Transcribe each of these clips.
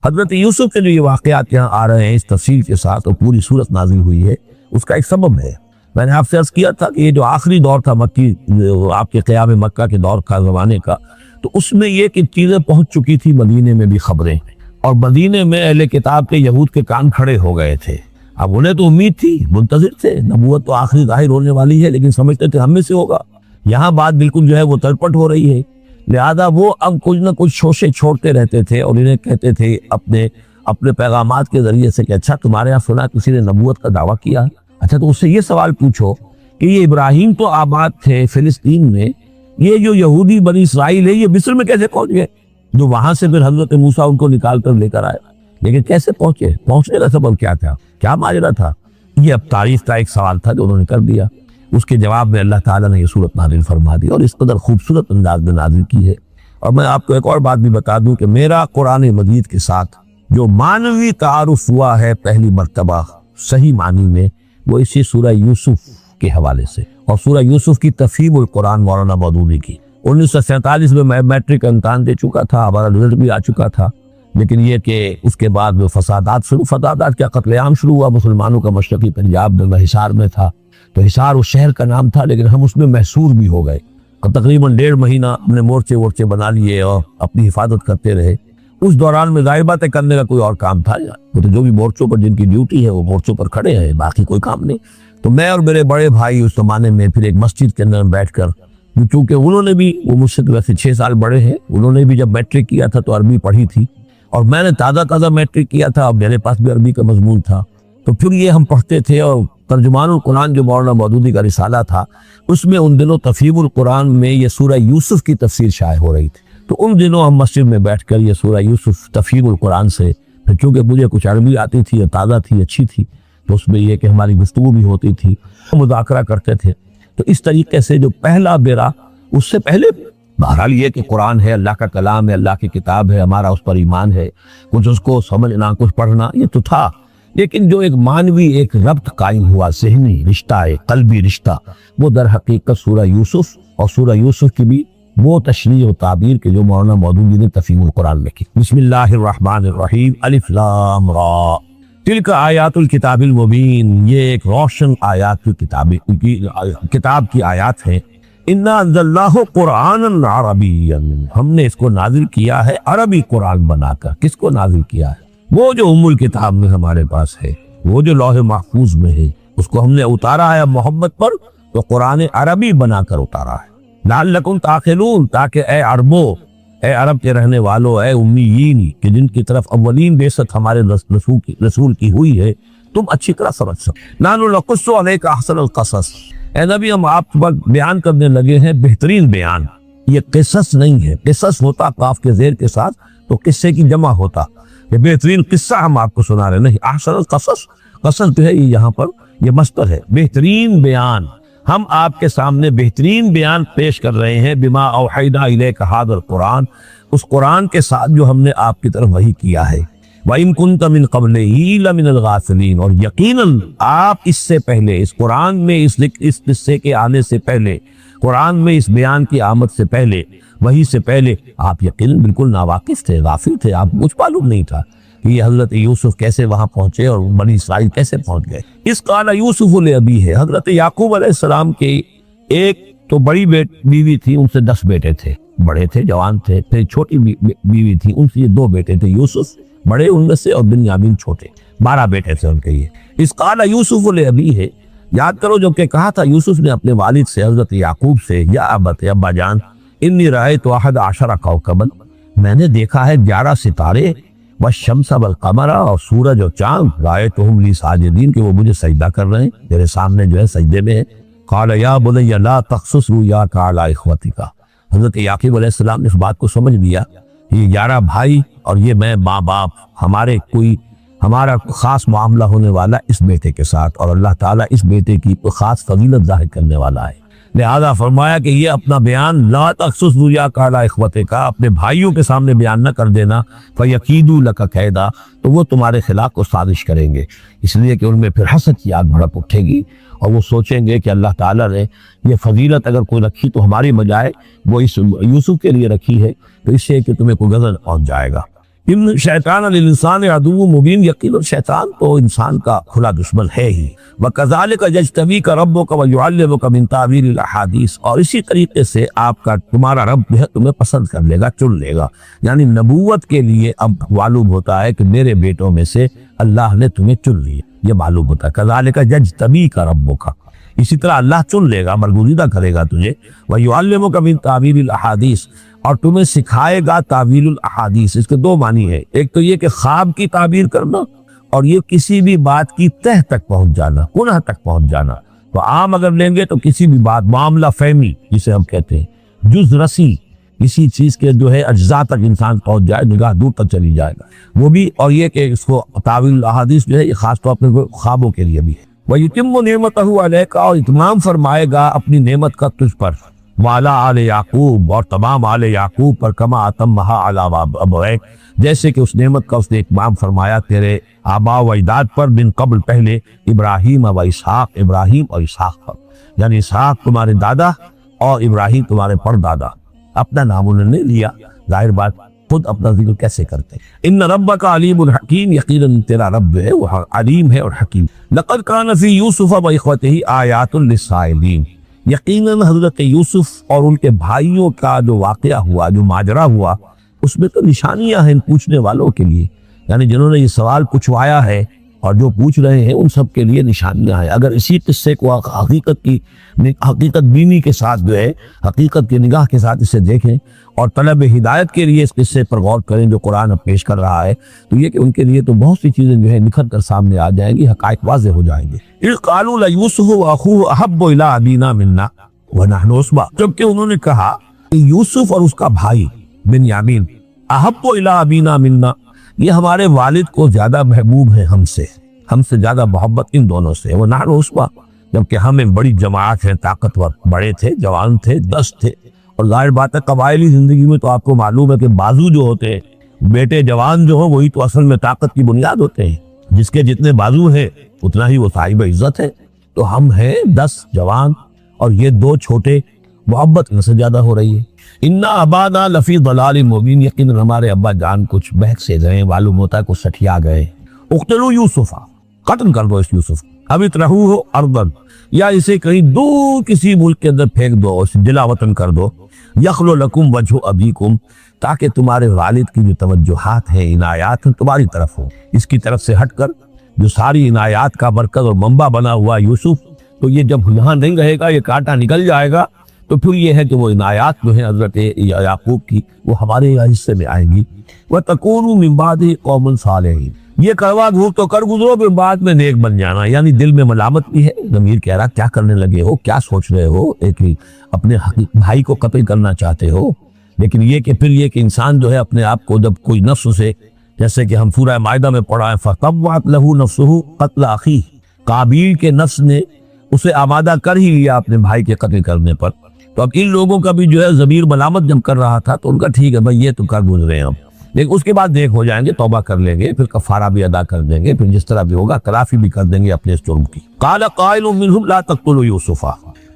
حضرت یوسف کے جو یہ واقعات یہاں آ رہے ہیں اس تفصیل کے ساتھ اور پوری صورت نازل ہوئی ہے، اس کا ایک سبب ہے۔ میں نے آپ سے عرض کیا تھا کہ یہ جو آخری دور تھا مکی، آپ کے قیام مکہ کے دور کا، زمانے کا، تو اس میں یہ کہ چیزیں پہنچ چکی تھی مدینے میں بھی خبریں، اور مدینے میں اہل کتاب کے یہود کے کان کھڑے ہو گئے تھے۔ اب انہیں تو امید تھی، منتظر تھے، نبوت تو آخری ظاہر ہونے والی ہے، لیکن سمجھتے تھے ہم میں سے ہوگا۔ یہاں بات بالکل جو ہے وہ ترپٹ ہو رہی ہے، لہذا وہ اب کچھ نہ کچھ شوشے چھوڑتے رہتے تھے اور انہیں کہتے تھے اپنے پیغامات کے ذریعے سے کہ اچھا تمہارے یہاں سنا کسی نے نبوت کا دعویٰ کیا، اچھا تو اس سے یہ سوال پوچھو کہ یہ ابراہیم تو آباد تھے فلسطین میں، یہ جو یہودی بنی اسرائیل ہے یہ مصر میں کیسے پہنچ گئے؟ جو وہاں سے پھر حضرت موسیٰ ان کو نکال کر لے کر آئے، لیکن کیسے پہنچے؟ پہنچنے کا سبب کیا تھا؟ کیا ماجرا تھا؟ یہ اب تاریخ کا ایک سوال تھا جو انہوں نے کر دیا۔ اس کے جواب میں اللہ تعالیٰ نے یہ صورت نازل فرما دی اور اس قدر خوبصورت انداز میں نازل کی ہے۔ اور میں آپ کو ایک اور بات بھی بتا دوں کہ میرا قرآن مجید کے ساتھ جو معنوی تعارف ہوا ہے پہلی مرتبہ صحیح معنی میں، وہ اسی سورہ یوسف کے حوالے سے، اور سورہ یوسف کی تفہیم القرآن مولانا مودودی کی۔ 1947 میں میٹرک کا امتحان دے چکا تھا، ہمارا رزلٹ بھی آ چکا تھا، لیکن یہ کہ اس کے بعد وہ فسادات کیا قتل عام شروع ہوا مسلمانوں کا مشرقی پنجاب میں، میں حصار میں تھا، تو حصار اس شہر کا نام تھا، لیکن ہم اس میں محصور بھی ہو گئے، تقریباً 1.5 مہینہ اپنے مورچے بنا لیے اور اپنی حفاظت کرتے رہے۔ اس دوران میں ظاہر بات ہے کرنے کا کوئی اور کام تھا، وہ تو جو بھی مورچوں پر جن کی ڈیوٹی ہے وہ مورچوں پر کھڑے ہیں، باقی کوئی کام نہیں۔ تو میں اور میرے بڑے بھائی اس زمانے میں پھر ایک مسجد کے اندر بیٹھ کر، چونکہ انہوں نے بھی، وہ مجھ سے ویسے 6 سال بڑے ہیں، انہوں نے بھی جب میٹرک کیا تھا تو عربی پڑھی تھی، اور میں نے تازہ میٹرک کیا تھا اور میرے پاس بھی عربی کا مضمون تھا، تو پھر یہ ہم پڑھتے تھے۔ اور ترجمان القرآن جو مولانا مودودی کا رسالہ تھا، اس میں ان دنوں تفہیم القرآن میں یہ سورہ یوسف کی تفسیر شائع ہو رہی تھی، تو ان دنوں ہم مسجد میں بیٹھ کر یہ سورہ یوسف تفہیم القرآن سے، پھر چونکہ مجھے کچھ عربی آتی تھی اور تازہ تھی، اچھی تھی، تو اس میں یہ کہ ہماری گفتگو بھی ہوتی تھی، مذاکرہ کرتے تھے۔ تو اس طریقے سے جو پہلا بیرا، اس سے پہلے بہرحال یہ کہ قرآن ہے، اللہ کا کلام ہے، اللہ کی کتاب ہے، ہمارا اس پر ایمان ہے، کچھ اس کو سمجھنا، کچھ پڑھنا، یہ تو تھا، لیکن جو ایک معنوی ایک ربط قائم ہوا، ذہنی رشتہ ہے، قلبی رشتہ، وہ در حقیقت سورہ یوسف اور سورہ یوسف کی بھی وہ تشریح و تعبیر کے جو مولانا مودودی نے تفہیم القرآن میں کی۔ بسم اللہ الرحمن الرحیم، الف لام را، تلک آیات الکتاب المبین، یہ ایک روشن آیات کی کتاب کی آیات ہیں۔ انا انزلناہ قرآنا عربیا، ہم نے اس کو نازل کیا ہے عربی قرآن بنا کر۔ کس کو نازل کیا ہے؟ وہ جو ام الکتاب میں ہمارے پاس ہے، وہ جو لوح محفوظ میں ہے، اس کو ہم نے اتارا ہے محمد پر، تو قرآن عربی بنا کر اتارا ہے۔ لعلکم تعقلون، تاکہ اے عربو، اے عرب کے رہنے والو، اے امیین کہ جن کی طرف اولین بعثت ہمارے رسول کی ہوئی ہے، تم اچھی طرح سمجھ سکو۔ نحن نقص علیک احسن القصص، اے نبی ہم آپ پر بیان کرنے لگے ہیں بہترین بیان۔ یہ قصص نہیں ہے، قصص ہوتا قاف کے زیر کے ساتھ تو قصے کی جمع ہوتا، یہ بہترین قصہ ہم آپ کو سنا رہے نہیں، احسن القصص، قصص جو ہے یہ یہاں پر یہ مصدر ہے، بہترین بیان، ہم آپ کے سامنے بہترین بیان پیش کر رہے ہیں، بما اوحینا الیک ھذا القرآن، اس قرآن کے ساتھ جو ہم نے آپ کی طرف وحی کیا ہے۔ وَإِن كُنتَ مِن قَبْلِهِ لَمِنَ الْغَافِلِينَ، اور یقیناً آپ اس سے پہلے، اس قرآن میں اس قصے کے آنے سے پہلے، قرآن میں اس بیان کی آمد سے پہلے، وحی سے پہلے آپ یقیناً بالکل ناواقف تھے، غافل تھے، آپ کو کچھ معلوم نہیں تھا کہ یہ حضرت یوسف کیسے وہاں پہنچے اور بنی اسرائیل کیسے پہنچ گئے۔ اس قال یوسف لأبیہ، حضرت یعقوب علیہ السلام کے ایک تو بڑی بیوی تھی، ان سے 10 بیٹے تھے، بڑے تھے، جوان تھے، پھر چھوٹی بیوی تھی، ان سے یہ 2 بیٹے تھے، یوسف بڑے ان میں سے اور بنیامین چھوٹے، 12 بیٹے تھے ان کے۔ یہ اس قال یوسف لأبیہ، یاد کرو جو کہ کہا تھا یوسف نے اپنے والد سے، حضرت یعقوب سے، یا ابت، ابا جان، انی رأیت 11 کوکبا، میں نے دیکھا ہے 11 ستارے، والشمس والقمر، اور سورج اور چاند، رأیتہم لی ساجدین، کہ وہ مجھے سجدہ کر رہے ہیں، میرے سامنے جو ہے سجدے میں ہے۔ قال یا بنی لا تقصص رؤیاک علی اخوتک، حضرت یعقوب علیہ السلام نے اس بات کو سمجھ لیا، یہ 11 بھائی اور یہ میں ماں باپ، ہمارا خاص معاملہ ہونے والا اس بیٹے کے ساتھ، اور اللہ تعالیٰ اس بیٹے کی خاص فضیلت ظاہر کرنے والا ہے، لہذا فرمایا کہ یہ اپنا بیان لا تقصص رؤیاک علی اخوتک، اپنے بھائیوں کے سامنے بیان نہ کر دینا، فیکیدوا لک کیدا، تو وہ تمہارے خلاف کو سازش کریں گے، اس لیے کہ ان میں پھر حسد کی آگ بھڑک اٹھے گی، اور وہ سوچیں گے کہ اللہ تعالیٰ نے یہ فضیلت اگر کوئی رکھی تو ہماری بجائے وہ اس یوسف کے لیے رکھی ہے، تو اس سے کہ تمہیں کوئی غضب پہنچ جائے گا۔ ان شیطان للانسان عدو مبین، یقینا شیطان تو انسان کا کھلا دشمن ہے ہی۔ وَكَذَلِكَ يَجْتَبِيكَ رَبُّكَ وَيُعَلِّمُكَ مِن تَأْوِيلِ الْأَحَادِيثِ، اور اسی طریقے سے آپ کا تمہارا رب جو ہے تمہیں پسند کر لے گا، چن لے گا، یعنی نبوت کے لیے اب معلوم ہوتا ہے کہ میرے بیٹوں میں سے اللہ نے تمہیں چن لیا، یہ معلوم ہوتا ہے۔ كَذَلِكَ يَجْتَبِيكَ رَبُّكَ، اسی طرح اللہ چن لے گا، برگزیدہ کرے گا تجھے۔ وَيُعَلِّمُكَ مِن تَأْوِيلِ الْأَحَادِيثِ، اور تمہیں سکھائے گا تعویل الاحادیث۔ اس کے دو معنی ہے، ایک تو یہ کہ خواب کی تعبیر کرنا، اور یہ کسی بھی بات کی تہ تک پہنچ جانا، کنہ تک پہنچ جانا۔ تو عام اگر لیں گے تو کسی بھی بات، معاملہ فہمی جسے ہم کہتے ہیں، جز رسی، کسی چیز کے جو ہے اجزاء تک انسان پہنچ جائے، نگاہ دور تک چلی جائے گا وہ بھی۔ اور یہ کہ اس کو تعویل الاحادیث جو ہے یہ خاص طور پر خوابوں کے لیے بھی ہے۔ وَيُتِمُّ نِعْمَتَهُ عَلَيْكَ، اور اتمام فرمائے گا اپنی نعمت کا تجھ پر، وعلی آل یعقوب، اور تمام آل یعقوب پر، کما اتمھا علی ابویک، جیسے کہ اس نعمت کا اس نے اتمام فرمایا تیرے آبا و اجداد پر، من قبل پہلے، ابراہیم و اسحاق، ابراہیم اور اسحاق پر، یعنی اسحاق تمہارے دادا اور ابراہیم تمہارے پردادا۔ اپنا نام انہوں نے لیا، ظاہر بات خود اپنا ذکر کیسے کرتے ہیں۔ ان ربک علیم الحکیم، یقیناً تیرا رب جو ہے وہ علیم ہے اور حکیم۔ لقد کان فی یوسف و اخوتہ آیات للسائلین، یقیناً حضرت یوسف اور ان کے بھائیوں کا جو واقعہ ہوا، جو ماجرا ہوا، اس میں تو نشانیاں ہیں پوچھنے والوں کے لیے، یعنی جنہوں نے یہ سوال پوچھوایا ہے اور جو پوچھ رہے ہیں ان سب کے لیے نشانیاں ہیں۔ اگر اسی قصے کو حقیقت بینی کے ساتھ جو ہے، حقیقت کی نگاہ کے ساتھ اسے دیکھیں اور طلب ہدایت کے لیے اس قصے پر غور کریں جو قرآن اب پیش کر رہا ہے، تو یہ کہ ان کے لیے تو بہت سی چیزیں جو ہے نکھر کر سامنے آ جائیں گی، حقائق واضح ہو جائیں گے۔ اذ قالوا لیوسف واخوہ احب الی ابینا منا ونحن عصبہ، جبکہ انہوں نے کہا کہ یوسف اور اس کا بھائی بنیامین احب الی ابینا منا، یہ ہمارے والد کو زیادہ محبوب ہے ہم سے زیادہ محبت ان دونوں سے، ونحن عصبہ، جبکہ ہمیں بڑی جماعت ہے، طاقتور، بڑے تھے، جوان تھے، دست تھے۔ اور ظاہر بات ہے قبائلی زندگی میں تو آپ کو معلوم ہے کہ بازو جو ہوتے ہیں، بیٹے جوان جو ہوں وہی تو اصل میں طاقت کی بنیاد ہوتے ہیں، جس کے جتنے بازو ہیں اتنا ہی وہ صاحب عزت ہے۔ تو ہم ہیں 10 جوان اور یہ 2 چھوٹے، محبت ان سے زیادہ ہو رہی ہے۔ انا ابانا لفی ضلال مبین، یقیناً ہمارے ابا جان کچھ بہک سے گئے، معلوم ہوتا ہے کچھ سٹھیا گئے۔ اقتلوا یوسف، قتل کر دو اس یوسف، اب اترہوہ ارضاً، یا اسے کہیں دور کسی ملک کے اندر پھینک دو، اسے جلا وطن کر دو، یخلو لکم وجہ ابیکم، تاکہ تمہارے والد کی جو توجہات ہیں، عنایات ہیں، تمہاری طرف ہو، اس کی طرف سے ہٹ کر جو ساری عنایات کا مرکز اور منبع بنا ہوا یوسف، تو یہ جب یہاں نہیں رہے گا، یہ کانٹا نکل جائے گا، تو پھر یہ ہے کہ وہ عنایات جو ہیں حضرت یعقوب کی وہ ہمارے حصے میں آئیں گی۔ وَتَكُونُوا مِن بَعْدِهِ قَوْمًا صَالِحِينَ، یہ کروا دھور تو کر گزرو، پھر بعد میں نیک بن جانا، یعنی دل میں ملامت بھی ہے، ضمیر کہہ رہا کیا کرنے لگے ہو، کیا سوچ رہے ہو، ایک ہی اپنے بھائی کو قتل کرنا چاہتے ہو۔ لیکن یہ کہ پھر یہ کہ انسان جو ہے اپنے آپ کو جب کوئی نفس سے، جیسے کہ ہم سورہ مائدہ میں پڑھا ہے، فَطَوَّعَتْ لَهُ نَفْسُهُ قَتْلَ أَخِيهِ، قابیل کے نفس نے اسے آمادہ کر ہی لیا اپنے بھائی کے قتل کرنے پر۔ تو اب ان لوگوں کا بھی جو ہے ضمیر ملامت جب کر رہا تھا تو ان کا ٹھیک ہے بھائی یہ تو کر گزرے ہم، لیکن اس کے بعد دیکھ ہو جائیں گے، توبہ کر لیں گے، پھر کفارہ بھی ادا کر دیں گے، پھر جس طرح بھی ہوگا تلافی بھی کر دیں گے اپنے اس جرم کی۔ قال قائل منهم لا تقتلوا یوسف،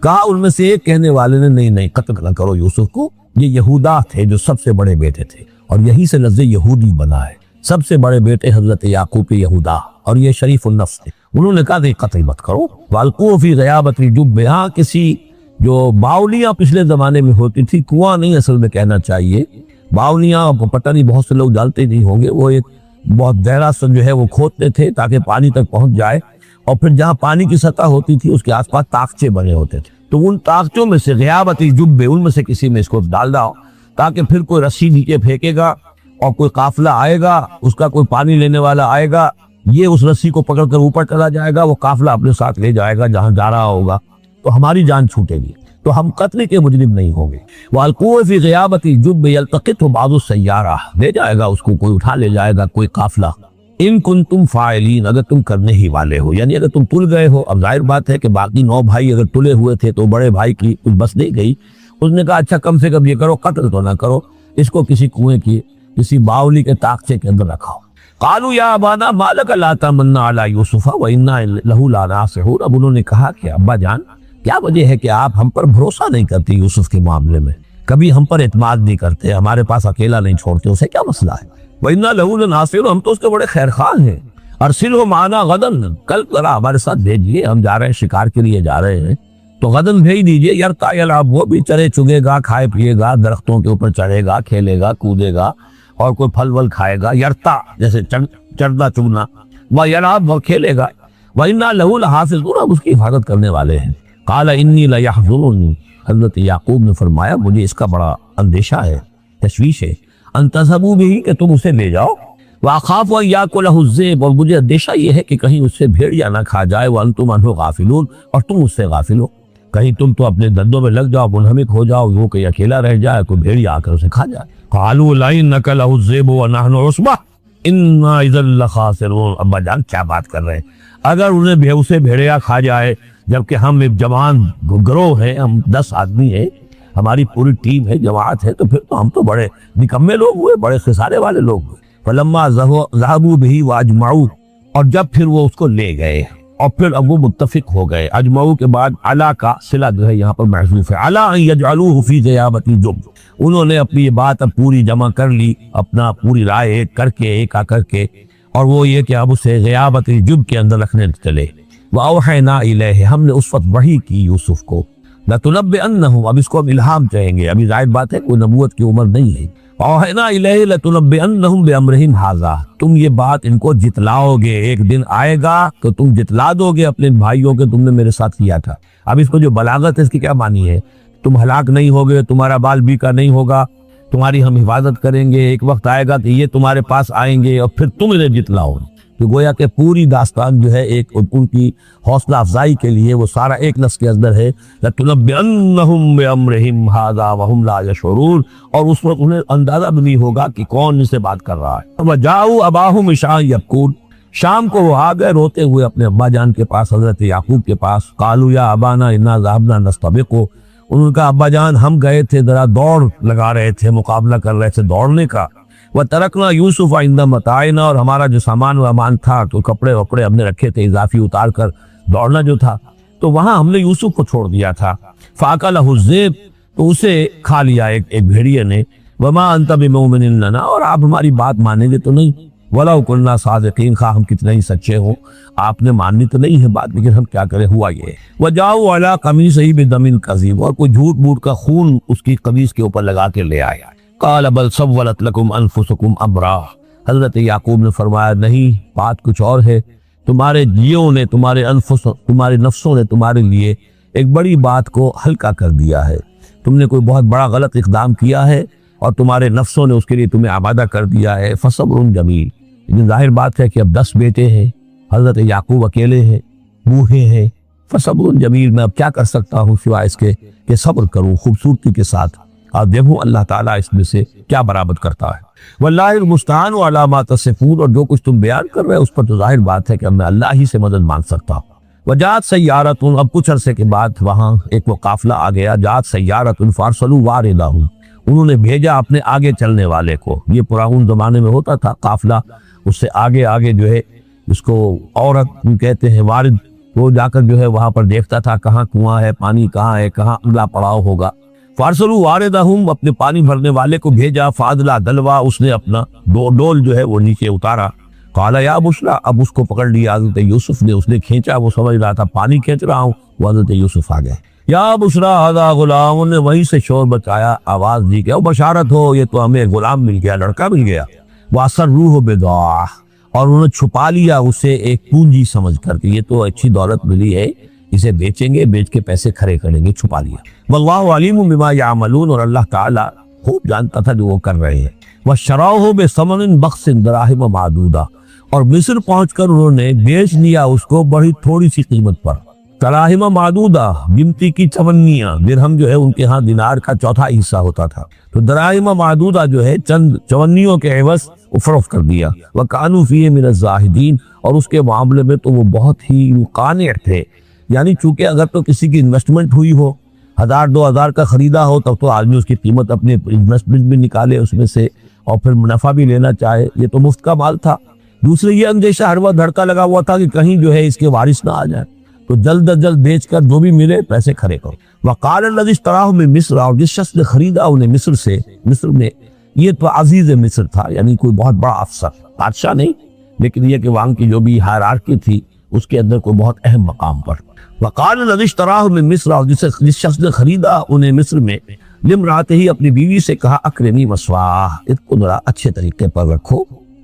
کہا ان میں سے ایک کہنے والے نے نہیں قتل نہ کرو یوسف کو، یہ یہودا تھے جو سب سے بڑے بیٹے تھے، اور یہی سے لفظ یہودی بنا ہے، سب سے بڑے بیٹے حضرت یعقوب کے یہودا، اور یہ شریف النفس تھے، انہوں نے کہا نہیں قتل مت کرو۔ والقوا فی غیابۃ الجب، ہاں کسی جو باولیاں پچھلے زمانے میں ہوتی تھی، کنواں نہیں اصل میں کہنا چاہیے، باولیاں پتہ نہیں بہت سے لوگ جانتے نہیں ہوں گے، وہ ایک بہت گہرا سا جو ہے وہ کھودتے تھے تاکہ پانی تک پہنچ جائے، اور پھر جہاں پانی کی سطح ہوتی تھی اس کے آس پاس طاقچے بنے ہوتے تھے، تو ان طاقچوں میں سے غیابت الجب، ان میں سے کسی میں اس کو ڈال داؤ، تاکہ پھر کوئی رسی نیچے پھینکے گا اور کوئی قافلہ آئے گا، اس کا کوئی پانی لینے والا آئے گا، یہ اس رسی کو پکڑ کر اوپر چلا جائے گا، وہ قافلہ اپنے ساتھ لے جائے گا جہاں جا رہا ہوگا، تو ہماری جان چھوٹے گی، تو ہم قتل کے مجرم نہیں ہوں گے۔ وَالْقُوَّ فِي غِيَابَةِ الْجُبِّ يَلْتَقِطْهُ بَعْضُ السَّيَّارَةِ، لے جائے گا اس کو، کوئی اٹھا لے جائے گا کوئی قافلہ۔ ان کنتم فاعلین، اگر تم کرنے ہی والے ہو، یعنی اگر تم تل گئے ہو۔ اب ظاہر بات ہے کہ باقی 9 بھائی اگر تلے ہوئے تھے تو بڑے بھائی کی کچھ بس نہیں گئی، اس نے کہا اچھا کم سے کم یہ کرو، قتل تو نہ کرو، اس کو کسی کنویں کی کسی باولی کے طاقچے کے اندر رکھاؤ۔ قالوا یا ابانا ما لک لا تمنا علی یوسف وانا لہ لناصحون، اب انہوں نے کہا کہ ابا جان کیا وجہ ہے کہ آپ ہم پر بھروسہ نہیں کرتے یوسف کے معاملے میں، کبھی ہم پر اعتماد نہیں کرتے، ہمارے پاس اکیلا نہیں چھوڑتے، اسے کیا مسئلہ ہے؟ وَإِنَّا لَهُ لَنَاصِرُونَ، ہم تو اس کے بڑے خیر خواہ ہیں. ارسلہ معنا غدن، کل ذرا ہمارے ساتھ بھیجیے، ہم جا رہے ہیں شکار کے لیے جا رہے ہیں، تو غدن بھیج دیجیے. یرتع یلعب، وہ بھی چرے چگے گا، کھائے پیے گا، درختوں کے اوپر چڑھے گا، کھیلے گا، کودے گا، اور کوئی پھل ول کھائے گا. یرتع جیسے چڑھنا چگنا، ویلعب، اور کھیلے گا. وَإِنَّا لَهُ لَحَافِظُونَ، ہم اس کی حفاظت کرنے والے ہیں. قال انی لیحزننی، حضرت یعقوب نے فرمایا مجھے اس کا بڑا اندیشہ ہے، تشویش ہے، ان تذهبوا به، کہ تم اسے لے جاؤ. وَأَخَافُ أَن يَأْكُلَهُ الذِّئْبُ، اور مجھے اندیشہ یہ ہے کہ کہیں اس سے بھیڑیا نہ کھا جائے. وَأَنْتُمْ عَنْهُ غَافِلُونَ، اور تم اس سے غافل ہو، کہیں تم تو اپنے دندوں میں لگ جاؤ، منہمک ہو جاؤ، وہ کہیں اکیلا رہ جائے، کوئی بھیڑیا آ کر اسے کھا جائے. قَالُوا لَئِن أَكَلَهُ الذِّئْبُ وَنَحْنُ عُصْبَةٌ إِنَّا إِذًا لَخَاسِرُونَ. ابا جان کیا بات کر رہے ہیں، اگر اسے بھیڑیا کھا جائے جبکہ ہم ایک جوان گروہ ہیں، ہم 10 آدمی ہیں، ہماری پوری ٹیم ہے، جماعت ہے، تو پھر تو ہم تو بڑے نکمے لوگ ہوئے، بڑے خسارے والے لوگ ہوئے. فلما ذهبوا به واجمعوا، اور جب پھر وہ اس کو لے گئے اور پھر اب وہ متفق ہو گئے. اجمعوا کے بعد علا کا صلہ جو ہے یہاں پر محذوف ہے. علا ان یجعلوه فی غیابۃ الجب، انہوں نے اپنی یہ بات اب پوری جمع کر لی، اپنا پوری رائے ایک کر کے، ایک آ کر کے، اور وہ یہ کہ اب اسے غیابۃ الجب کے اندر رکھنے چلے. وَأَوْحَيْنَا إِلَيْهِ، ہم نے اس وقت وحی کی یوسف کو. لَتُنَبِّئَنَّهُمْ، اب اس کو اب الہام چاہیں گے، ابھی ظاہر بات ہے کوئی نبوت کی عمر نہیں ہے. وَأَوْحَيْنَا إِلَيْهِ لَتُنَبِّئَنَّهُمْ بِأَمْرِهِمْ هَذَا، تم یہ بات ان کو جتلاؤ گے، ایک دن آئے گا تو تم جتلا دو گے اپنے بھائیوں کے تم نے میرے ساتھ کیا تھا. اب اس کو جو بلاغت ہے اس کی کیا معنی ہے، تم ہلاک نہیں ہوگے، تمہارا بال بیکا نہیں ہوگا، تمہاری ہم حفاظت کریں گے. ایک وقت آئے گا کہ یہ تمہارے پاس آئیں گے اور پھر تم انہیں جتلاؤ. تو گویا کہ پوری داستان جو ہے ایک ان کی حوصلہ افزائی کے لیے وہ سارا ایک لفظ کے اندر ہے، لَتُنَبِّئَنَّهُمْ بِأَمْرِهِمْ هَذَا وَهُمْ لَا يَشْعُرُونَ، اور اس وقت انہیں اندازہ بھی نہیں ہوگا کہ کون ان سے بات کر رہا ہے. وَجَاءُوا أَبَاهُمْ عِشَاءً يَبْكُونَ، شام کو وہ آ گئے روتے ہوئے اپنے ابا جان کے پاس، حضرت یعقوب کے پاس. قَالُوا يَا أَبَانَا إِنَّا ذَهَبْنَا نَسْتَبِقُ، انہوں نے کہا ابا جان ہم گئے تھے، ذرا دوڑ لگا رہے تھے، مقابلہ کر رہے تھے دوڑنے کا. وَتَرَكْنَا يُوسُفَ عِندَ مَتَاعِنَا، اور ہمارا جو سامان وامان تھا تو کپڑے وپڑے ہم نے رکھے تھے اضافی اتار کر دوڑنا جو تھا، تو وہاں ہم نے یوسف کو چھوڑ دیا تھا. فَأَكَلَهُ الذِّئْبُ، تو اسے کھا لیا ایک بھیڑیے نے. وَمَا أَنْتَ بِمُؤْمِنٍ لَنَا، اور آپ ہماری بات مانیں گے تو نہیں. وَلَوْ كُنَّا صَادِقِينَ، خواہ ہم کتنے ہی سچے ہوں، آپ نے ماننی تو نہیں ہے بات، لیکن ہم کیا کریں، ہوا یہ. وَجَاءُوا عَلَىٰ قَمِيصِهِ بِدَمٍ كَذِيبٍ، اور کوئی جھوٹ موٹ کا خون اس کی قمیص کے اوپر لگا کے لے آیا. قال بل سولت لکم انفسکم امرا، حضرت یعقوب نے فرمایا نہیں، بات کچھ اور ہے، تمہارے جیوں نے، تمہارے نفسوں نے تمہارے لیے ایک بڑی بات کو ہلکا کر دیا ہے. تم نے کوئی بہت بڑا غلط اقدام کیا ہے اور تمہارے نفسوں نے اس کے لیے تمہیں آمادہ کر دیا ہے. فصبر جمیل، لیکن ظاہر بات ہے کہ اب 10 بیٹے ہیں، حضرت یعقوب اکیلے ہیں، بوڑھے ہیں. فصبر جمیل، میں اب کیا کر سکتا ہوں سوائے اس کے کہ صبر کروں خوبصورتی کے ساتھ، اور دیکھوں اللہ تعالیٰ اس میں سے کیا برآمد کرتا ہے. واللہ المستعان علی ما تصفون، اور جو کچھ تم بیان کر رہے ہیں اس پر تو ظاہر بات ہے کہ اب میں اللہ ہی سے مدد مانگ سکتا ہوں. وجاءت سیارۃ، اب کچھ عرصے کے بعد وہاں ایک وہ قافلہ آ گیا. جاءت سیارۃ فارسلوا واردہم، انہوں نے بھیجا اپنے آگے چلنے والے کو. یہ پرانے زمانے میں ہوتا تھا قافلہ، اس سے آگے آگے جو ہے اس کو عورت کہتے ہیں وارد، وہ جا کر جو ہے وہاں پر دیکھتا تھا کہاں کنواں ہے، پانی کہاں ہے، کہاں اگلا پڑاؤ ہوگا. فارسلوا واردہم، اپنے پانی بھرنے والے کو بھیجا. فادلا دلوا، اس نے اپنا ڈول جو ہے وہ نیچے اتارا. قال یا بشرا، اب اس کو پکڑ لیا حضرت یوسف نے، اس نے کھینچا، وہ سمجھ رہا تھا پانی کھینچ رہا ہوں، وہ حضرت یوسف آ گئے. یا بشرا ھذا غلام، نے وہیں سے شور بچایا، آواز دی کہ او بشارت ہو، یہ تو ہمیں غلام مل گیا، لڑکا مل گیا. واسروہ بضاعہ، اور انہوں نے چھپا لیا اسے ایک پونجی سمجھ کر کہ یہ تو اچھی دولت ملی ہے، اسے بیچیں گے، بیچ کے پیسے کھڑے کریں گے، چھپا لیا. واللہ علیم بما یعملون، اور اللہ تعالی خوب جانتا تھا جو وہ کر رہے ہیں. وشروہ بثمن بخس دراہم معدودہ، اور مصر پہنچ کر انہوں نے بیچ لیا اس کو بڑی تھوڑی سی قیمت پر. دراہم معدودہ، گنتی کی چونیاں، درہم جو ہے ان کے ہاں دینار کا چوتھا حصہ ہوتا تھا، تو دراہم معدودہ جو ہے چند چونیوں کے عوض فروخت کر دیا. وکانوا فیہ من الزاہدین، اور اس کے معاملے میں تو وہ بہت ہی قانع تھے. یعنی چونکہ اگر تو کسی کی انویسٹمنٹ ہوئی ہو، 1000-2000 کا خریدا ہو، تب تو آدمی اس کی قیمت اپنے انویسٹمنٹ بھی نکالے اس میں سے اور پھر منافع بھی لینا چاہے، یہ تو مفت کا مال تھا. دوسرے یہ اندیشہ ہر وقت دھڑکا لگا ہوا تھا کہ کہیں جو ہے اس کے وارث نہ آ جائے، تو جلد از جلد بیچ کر جو بھی ملے پیسے کھڑے کرو. وقال الذی اشتراہ من مصر، اور جس شخص نے خریدا انہیں مصر سے، مصر میں یہ تو عزیز مصر تھا، یعنی کوئی بہت بڑا افسر، بادشاہ نہیں، لیکن یہ کہ وہاں کی جو بھی ہائرارکی تھی اس کے اندر کوئی بہت اہم مقام پر۔ وقال الذی اشتراہ من مصر، اور جس شخص نے خریدا انہیں مصر میں، لامرأتہ ہی اپنی بیوی سے کہا اکرمی مثواہ، اس کو ذرا اچھے طریقے پر رکھو،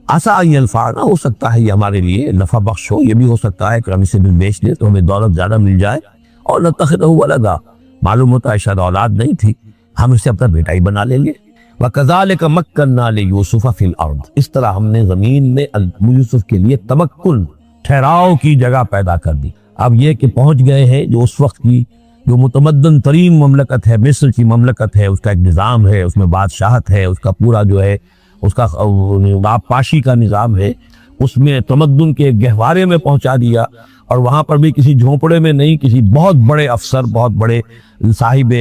عسیٰ ان ینفعنا، ہو سکتا ہے یہ ہمارے لیے نفع بخش ہو، یہ بھی ہو سکتا ہے کہ ہم اسے بھی بیچ لیں تو ہمیں دولت زیادہ مل جائے، اور نتخذہ ولدا، معلوم ہوتا ہے شاید اولاد نہیں تھی، ہم اسے اپنا بیٹا ہی بنا لیں گے۔ وَكَذَلِكَ مَكَّنَّا لِيُوسُفَ فِي الْأَرْضِ، اس طرح ہم نے زمین میں یوسف کے لیے تمکن، ٹھہراؤ کی جگہ پیدا کر دی۔ اب یہ کہ پہنچ گئے ہیں جو اس وقت کی جو متمدن ترین مملکت ہے، مصر کی مملکت ہے، اس کا ایک نظام ہے، اس میں بادشاہت ہے، اس کا پورا جو ہے اس کا آبپاشی کا نظام ہے، اس میں تمدن کے گہوارے میں پہنچا دیا، اور وہاں پر بھی کسی جھونپڑے میں نہیں، کسی بہت بڑے افسر، بہت بڑے صاحب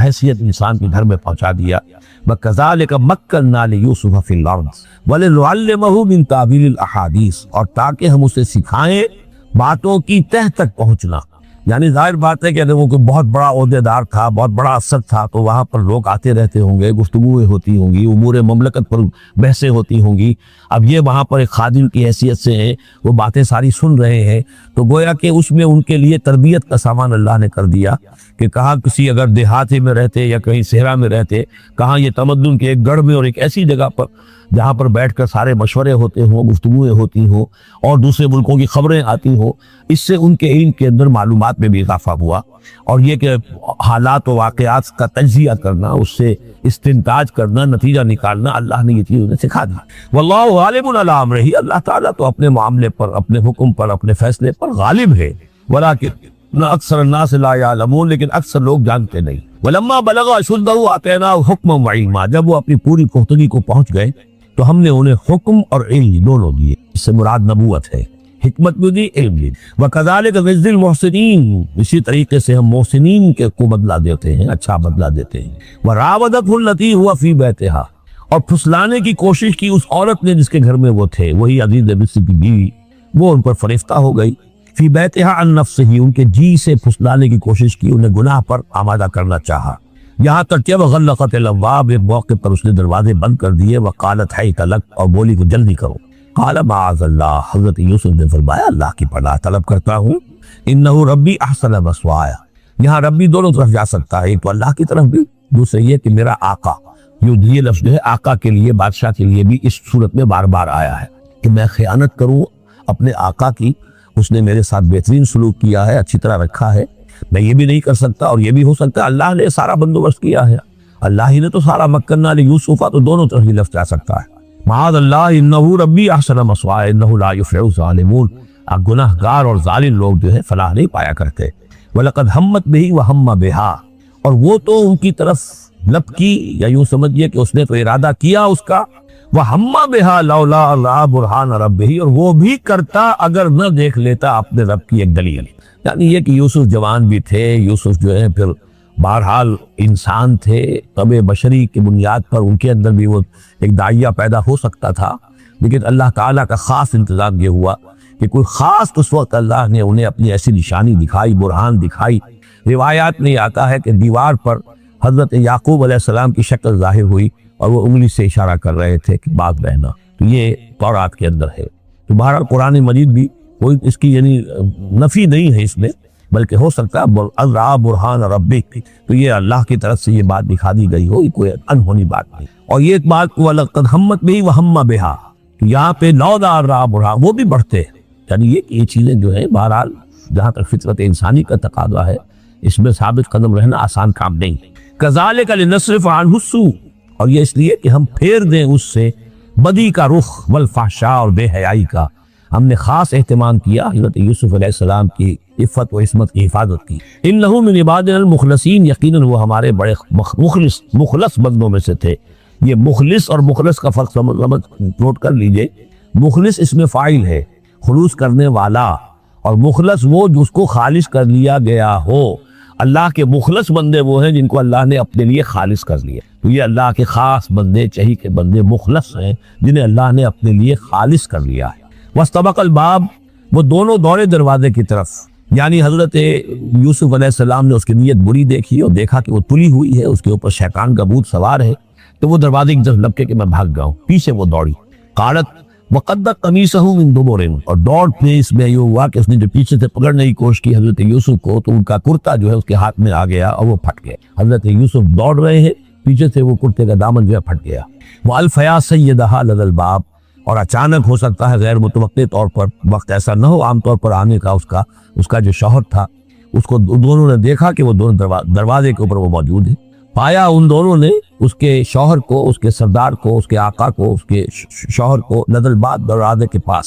حیثیت انسان کے گھر میں پہنچا دیا۔ وَكَذَلِكَ مَكَّنَّا لِيُوسُفَ فِي الْأَرْضِ وَلِنُعَلِّمَهُ مِن تَأْوِيلِ الْأَحَادِيثِ، اور تاکہ ہم اسے سکھائیں باتوں کی تہ تک پہنچنا۔ یعنی ظاہر بات ہے کہ اگر وہ کوئی بہت بڑا عہدے دار تھا، بہت بڑا افسر تھا، تو وہاں پر لوگ آتے رہتے ہوں گے، گفتگویں ہوتی ہوں گی، امور مملکت پر بحثیں ہوتی ہوں گی۔ اب یہ وہاں پر ایک خادم کی حیثیت سے ہیں، وہ باتیں ساری سن رہے ہیں، تو گویا کہ اس میں ان کے لیے تربیت کا سامان اللہ نے کر دیا کہ کہاں کسی اگر دیہاتی میں رہتے یا کہیں صحرا میں رہتے، کہاں یہ تمدن کے ایک گڑھ میں اور ایک ایسی جگہ پر جہاں پر بیٹھ کر سارے مشورے ہوتے ہوں، گفتگویں ہوتی ہوں، اور دوسرے ملکوں کی خبریں آتی ہوں، اس سے ان کے علم کے اندر معلومات میں بھی اضافہ ہوا، اور یہ کہ حالات و واقعات کا تجزیہ کرنا، اس سے استنتاج کرنا، نتیجہ نکالنا، اللہ نے یہ چیز انہیں سکھا دی۔ واللہ غالب علی امرہ، اللہ تعالیٰ تو اپنے معاملے پر، اپنے حکم پر، اپنے فیصلے پر غالب ہے، ولکن اکثر الناس لا یعلمون، لیکن اکثر لوگ جانتے نہیں۔ ولما بلغ اشدہ آتیناہ حکما وعلما، جب وہ اپنی پوری پختگی کو پہنچ گئے تو ہم نے انہیں حکم اور علم دونوں دیے، اس سے مراد نبوت ہے، حکمت بھی دی، علم بھی۔ وَكَذَلِكَ نَجْزِي الْمُحْسِنِينَ، اسی طریقے سے ہم محسنین کو بدلہ دیتے ہیں، اچھا بدلہ دیتے ہیں۔ وَرَاوَدَتْهُ الَّتِي هُوَ فِي بَيْتِهَا، اور پھسلانے کی کوشش کی اس عورت نے جس کے گھر میں وہ تھے، وہی عزیز مصر کی بیوی، وہ ان پر فریفتہ ہو گئی۔ فی بیتہا عن نفسہ، ان کے جی سے پھسلانے کی کوشش کی، انہیں گناہ پر آمادہ کرنا چاہا، یہاں تک کہ وغلقت الابواب، ایک موقع پر اس نے دروازے بند کر دیے، وقالت حیت لک، اور بولی کو جلدی کرو۔ قال معاذ اللہ، حضرت یوسف نے فرمایا اللہ کی پناہ طلب کرتا ہوں، انہ ربی احسن مثوایا، یہاں ربی دونوں طرف جا سکتا ہے، ایک تو اللہ کی طرف بھی، دوسرے یہ کہ میرا آقا، یہ لفظ جو ہے آقا کے لیے، بادشاہ کے لیے بھی اس صورت میں بار بار آیا ہے کہ میں خیانت کروں اپنے آقا کی، اس نے میرے ساتھ بہترین سلوک کیا ہے، اچھی طرح رکھا ہے، میں یہ بھی نہیں کر سکتا، اور یہ بھی ہو سکتا ہے اللہ نے سارا بندوبست کیا ہے، اللہ ہی نے تو سارا مکنہ لیوسف، تو دونوں طرف ہی لفظ آ سکتا ہے۔ معاذ اللہ انہ ربی احسن مثوایا انہ لا یفلح الظالمون، گناہ گار اور ظالم لوگ جو ہے فلاح نہیں پایا کرتے۔ وَلَقَدْ هَمَّتْ بِهِ وَهَمَّ بِهَا، اور وہ تو ان کی طرف لپکی، یا یوں سمجھیے کہ اس نے تو ارادہ کیا اس کا، وَهَمَّ بِهَا لَوْلَا رَأَىٰ بُرْهَانَ رَبِّهِ، اور وہ بھی کرتا اگر نہ دیکھ لیتا اپنے رب کی ایک دلیل، یعنی یہ کہ یوسف جوان بھی تھے، یوسف جو ہے پھر بہرحال انسان تھے، طبع بشری کی بنیاد پر ان کے اندر بھی وہ ایک داعیہ پیدا ہو سکتا تھا، لیکن اللہ تعالیٰ کا خاص انتظام یہ ہوا کہ کوئی خاص اس وقت اللہ نے انہیں اپنی ایسی نشانی دکھائی، برہان دکھائی۔ روایات میں آتا ہے کہ دیوار پر حضرت یعقوب علیہ السلام کی شکل ظاہر ہوئی، اور وہ انگلی سے اشارہ کر رہے تھے کہ باغ رہنا، تو یہ تورات کے اندر ہے۔ تو بہرحال قرآن مجید بھی کوئی اس کی یعنی نفی نہیں ہے اس میں، بلکہ ہو سکتا ہے رَأَىٰ بُرْهَانَ رَبِّكَ، تو یہ اللہ کی طرف سے یہ بات دکھا دی گئی ہو، یہ کوئی انہونی بات نہیں۔ اور یہ ایک بات وَلَقَدْ هَمَّتْ بِهِ وَهَمَّ بِهَا، یہاں پہ لَوْلَا رَأَىٰ بُرْهَانَ، وہ بھی بڑھتے ہیں، یعنی یہ چیزیں جو ہیں بہرحال جہاں تک فطرت انسانی کا تقاضا ہے، اس میں ثابت قدم رہنا آسان کام نہیں۔ كَذَلِكَ لِنَصْرِفَ عَنْهُ السُّوءَ، اور یہ اس لیے کہ ہم پھیر دیں اس سے بدی کا رخ، والفحشاء، اور بے حیائی کا۔ ہم نے خاص اہتمام کیا حضرت یوسف علیہ السلام کی عفت و عصمت کی حفاظت کی۔ انہ من عبادنا المخلصین، یقیناً وہ ہمارے بڑے مخلص بندوں میں سے تھے۔ یہ مخلص اور مخلص کا فرق نوٹ کر لیجئے، مخلص اس میں فاعل ہے، خلوص کرنے والا، اور مخلص وہ جس کو خالص کر لیا گیا ہو۔ اللہ کے مخلص بندے وہ ہیں جن کو اللہ نے اپنے لیے خالص کر لیا، تو یہ اللہ کے خاص بندے، چہی کے بندے مخلص ہیں جنہیں اللہ نے اپنے لیے خالص کر لیا ہے۔ واستبق الباب، وہ دونوں دوڑے دروازے کی طرف، یعنی حضرت یوسف علیہ السلام نے اس کی نیت بری دیکھی اور دیکھا کہ وہ تلی ہوئی ہے، اس کے اوپر شیطان کا بھوت سوار ہے، تو وہ دروازے کی طرف لپکے کہ میں بھاگ گیا ہوں، پیچھے وہ دوڑی. قالت وقد قمیصہ من دبر، اور دوڑ پہ اس میں یہ ہوا کہ اس نے جو پیچھے سے پکڑنے کی کوشش کی حضرت یوسف کو تو ان کا کرتا جو ہے اس کے ہاتھ میں آ گیا اور وہ پھٹ گیا. حضرت یوسف دوڑ رہے ہیں، پیچھے سے وہ کرتے کا دامن جو ہے پھٹ گیا. والفیا سیدہا لدى الباب، اور اچانک ہو سکتا ہے غیر متوقع طور پر، وقت ایسا نہ ہو عام طور پر آنے کا، اس کا جو شوہر تھا اس کو دونوں نے دیکھا کہ وہ دونوں دروازے کے اوپر وہ موجود ہیں. پایا ان دونوں نے اس کے شوہر کو، اس کے سردار کو، اس کے آقا کو، اس کے شوہر کو لدى الباب، دروازے کے پاس.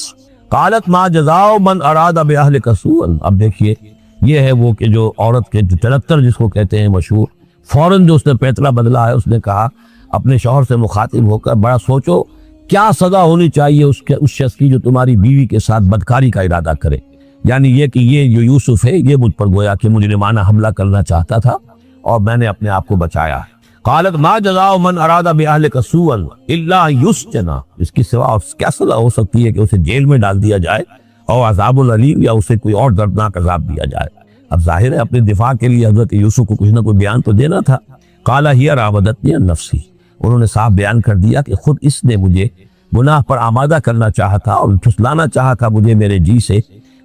قالت ما جزاء من اراد باهلک سوءا، اب دیکھیے یہ ہے وہ کہ جو عورت کے جو چلتر جس کو کہتے ہیں مشہور، فوراً جو اس نے پیتلا بدلا ہے، اس نے کہا اپنے شوہر سے مخاطب ہو کر بڑا سوچو کیا سزا ہونی چاہیے اس شخص کی جو تمہاری بیوی کے ساتھ بدکاری کا ارادہ کرے. یعنی یہ کہ یہ جو یوسف ہے یہ مجھ پر گویا کہ مجرمانہ حملہ کرنا چاہتا تھا اور میں نے اپنے آپ کو بچایا ہے. قالت ما جزاء من اراد باهلک سوءا الا يسجن، اس کی سوا کیا سزا ہو سکتی ہے کہ اسے جیل میں ڈال دیا جائے اور عذاب العلیم، یا اسے کوئی اور دردناک عذاب دیا جائے. اب ظاہر ہے اپنے دفاع کے لیے حضرت یوسف کو کچھ نہ کوئی بیان تو دینا تھا. قال ہی راودتنی عن نفسی، انہوں نے صاف بیان کر دیا کہ خود اس نے مجھے گناہ پر آمادہ کرنا چاہا تھا اور پھسلانا چاہا تھا مجھے میرے جی سے.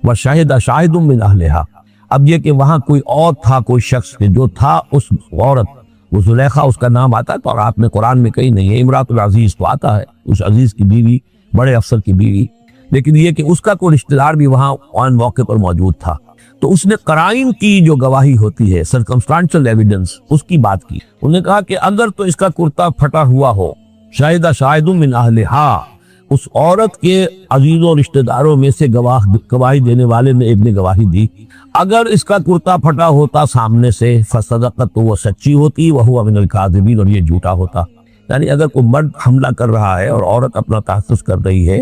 وشاہد شاہد من اہلہا، اب یہ کہ وہاں کوئی اور تھا، کوئی شخص جو تھا، اس عورت، وہ زلیخا اس کا نام آتا ہے تو آپ میں قرآن میں کہیں نہیں ہے، امراۃ العزیز تو آتا ہے، اس عزیز کی بیوی، بڑے افسر کی بیوی، لیکن یہ کہ اس کا کوئی رشتہ دار بھی وہاں آن موقع پر موجود تھا. تو اس نے قرائن کی جو گواہی ہوتی ہے، سرکمسٹانشل ایویڈنس، اس کی بات کی. انہوں نے کہا کہ اگر تو اس کا کرتا پھٹا ہوا ہو، شاہد شاہد من اہلہا، اس عورت کے عزیزوں رشتہ داروں میں سے گواہی دینے والے نے ایک نے گواہی دی، اگر اس کا کرتا پھٹا ہوتا سامنے سے فصدقت، تو وہ سچی ہوتی، وہو من الکاذبین، اور یہ جھوٹا ہوتا. یعنی اگر کوئی مرد حملہ کر رہا ہے اور عورت اپنا تحفظ کر رہی ہے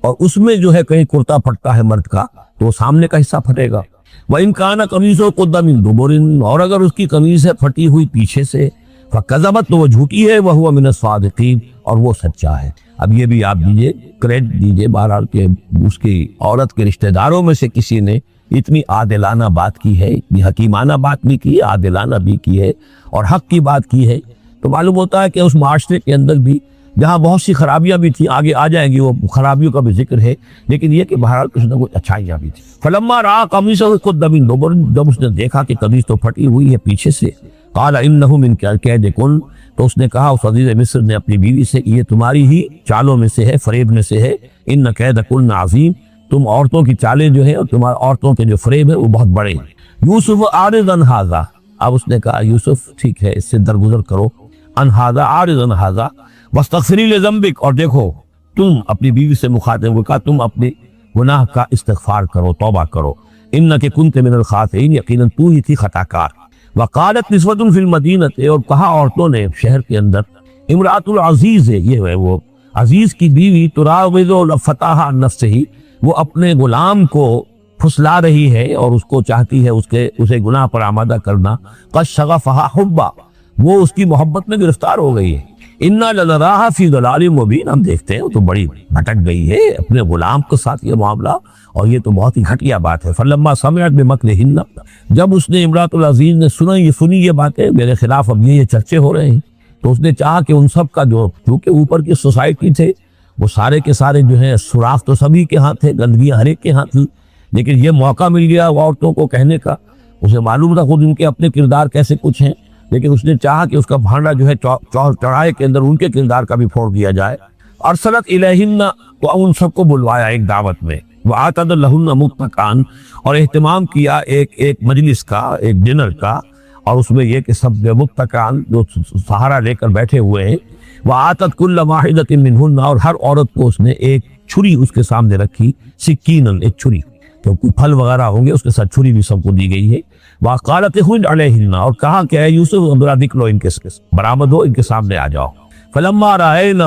اور اس میں جو ہے کہیں کرتا پھٹتا ہے مرد کا، تو وہ سامنے کا حصہ پھٹے گا. وَإِنْ كَانَ قَمِيصُهُ قُدَّ مِن دُبُرٍ، اور اگر اس کی قمیص ہے پھٹی ہوئی پیچھے سے، فَكَذَبَتْ، تو وہ جھوٹی ہے، وَهُوَ مِنَ الصَّادِقِينَ، اور وہ سچا ہے. اب یہ بھی آپ دیجئے، کریڈٹ دیجئے بہرحال کہ اس کی عورت کے رشتہ داروں میں سے کسی نے اتنی عادلانہ بات کی ہے، اتنی حکیمانہ بات بھی کی ہے، عادلانہ بھی کی ہے اور حق کی بات کی ہے. تو معلوم ہوتا ہے کہ اس معاشرے کے اندر بھی جہاں بہت سی خرابیاں بھی تھیں، آگے آ جائیں گی وہ خرابیوں کا بھی ذکر ہے، لیکن یہ کہ بہرحال کچھ نہ کچھ اچھائیاں بھی تھیں. فلما رأى قمیصہ قد من دبر، جب اس نے دیکھا کہ قمیص تو پھٹی ہوئی ہے پیچھے سے، قال انہ من کید کن، تو اس نے کہا اس عزیز مصر نے اپنی بیوی سے کہ یہ تمہاری ہی چالوں میں سے ہے، فریب میں سے ہے. ان کید کن عظیم، تم عورتوں کی چالیں جو ہیں اور تمہارے عورتوں کے جو فریب ہے وہ بہت بڑے ہیں. یوسف اعرض عن ھذا، اب اس نے کہا یوسف ٹھیک ہے اس سے درگزر کرو، عن ھذا، اعرض عن ھذا واستغفری لذنبک، اور دیکھو تم اپنی بیوی سے مخاطب ہو کہا تم اپنے گناہ کا استغفار کرو، توبہ کرو. انک کنت من الخاطئین، یقیناً تو ہی تھی خطا کار. وقالت نسوۃ فی المدینہ، اور کہا عورتوں نے شہر کے اندر، امراۃ العزیز ہے، یہ ہے وہ عزیز کی بیوی، تراود فتاها عن نفسہ، وہ اپنے غلام کو پھسلا رہی ہے اور اس کو چاہتی ہے اسے گناہ پر آمادہ کرنا. قد شغفها حبا، وہ اس کی محبت میں گرفتار ہو گئی ہے. انا لنراها فی ضلال مبین، ہم دیکھتے ہیں وہ تو بڑی بھٹک گئی ہے اپنے غلام کے ساتھ یہ معاملہ، اور یہ تو بہت ہی گھٹیا بات ہے. فلما سمعت بمکرہن، جب اس نے امراۃ العزیز نے سنی یہ باتیں میرے خلاف، اب یہ چرچے ہو رہے ہیں، تو اس نے چاہا کہ ان سب کا جو کیونکہ اوپر کی سوسائٹی تھے وہ سارے کے سارے جو ہیں سوراخ تو سبھی کے ہاں تھے، گندگیاں ہر ایک کے ہاں تھی، لیکن یہ موقع مل گیا عورتوں کو کہنے کا. اسے معلوم تھا خود ان کے اپنے کردار کیسے کچھ ہیں، لیکن اس نے چاہا کہ اس کا بھانڈا جو ہے چوراہے کے اندر ان کے کردار کا بھی پھوڑ دیا جائے. ارسلت الیہن، تو ان سب کو بلوایا ایک دعوت میں. وآتت لہن متکئا، اور اہتمام کیا ایک مجلس کا، ایک ڈنر کا، اور اس میں یہ کہ سب متکئا جو سہارا لے کر بیٹھے ہوئے ہیں. وآتت کل واحدۃ منہن، اور ہر عورت کو اس نے ایک چھری اس کے سامنے رکھی، سکینن، ایک چھری، تو کوئی پھل وغیرہ ہوں گے اس کے ساتھ چھری بھی سب کو دی گئی ہے. وقالت اخرج علیہن، اور کہا کہ اے یوسف ذرا نکلو ان کے برآمد ہو، ان کے سامنے آ جاؤ. فلما رأینہ،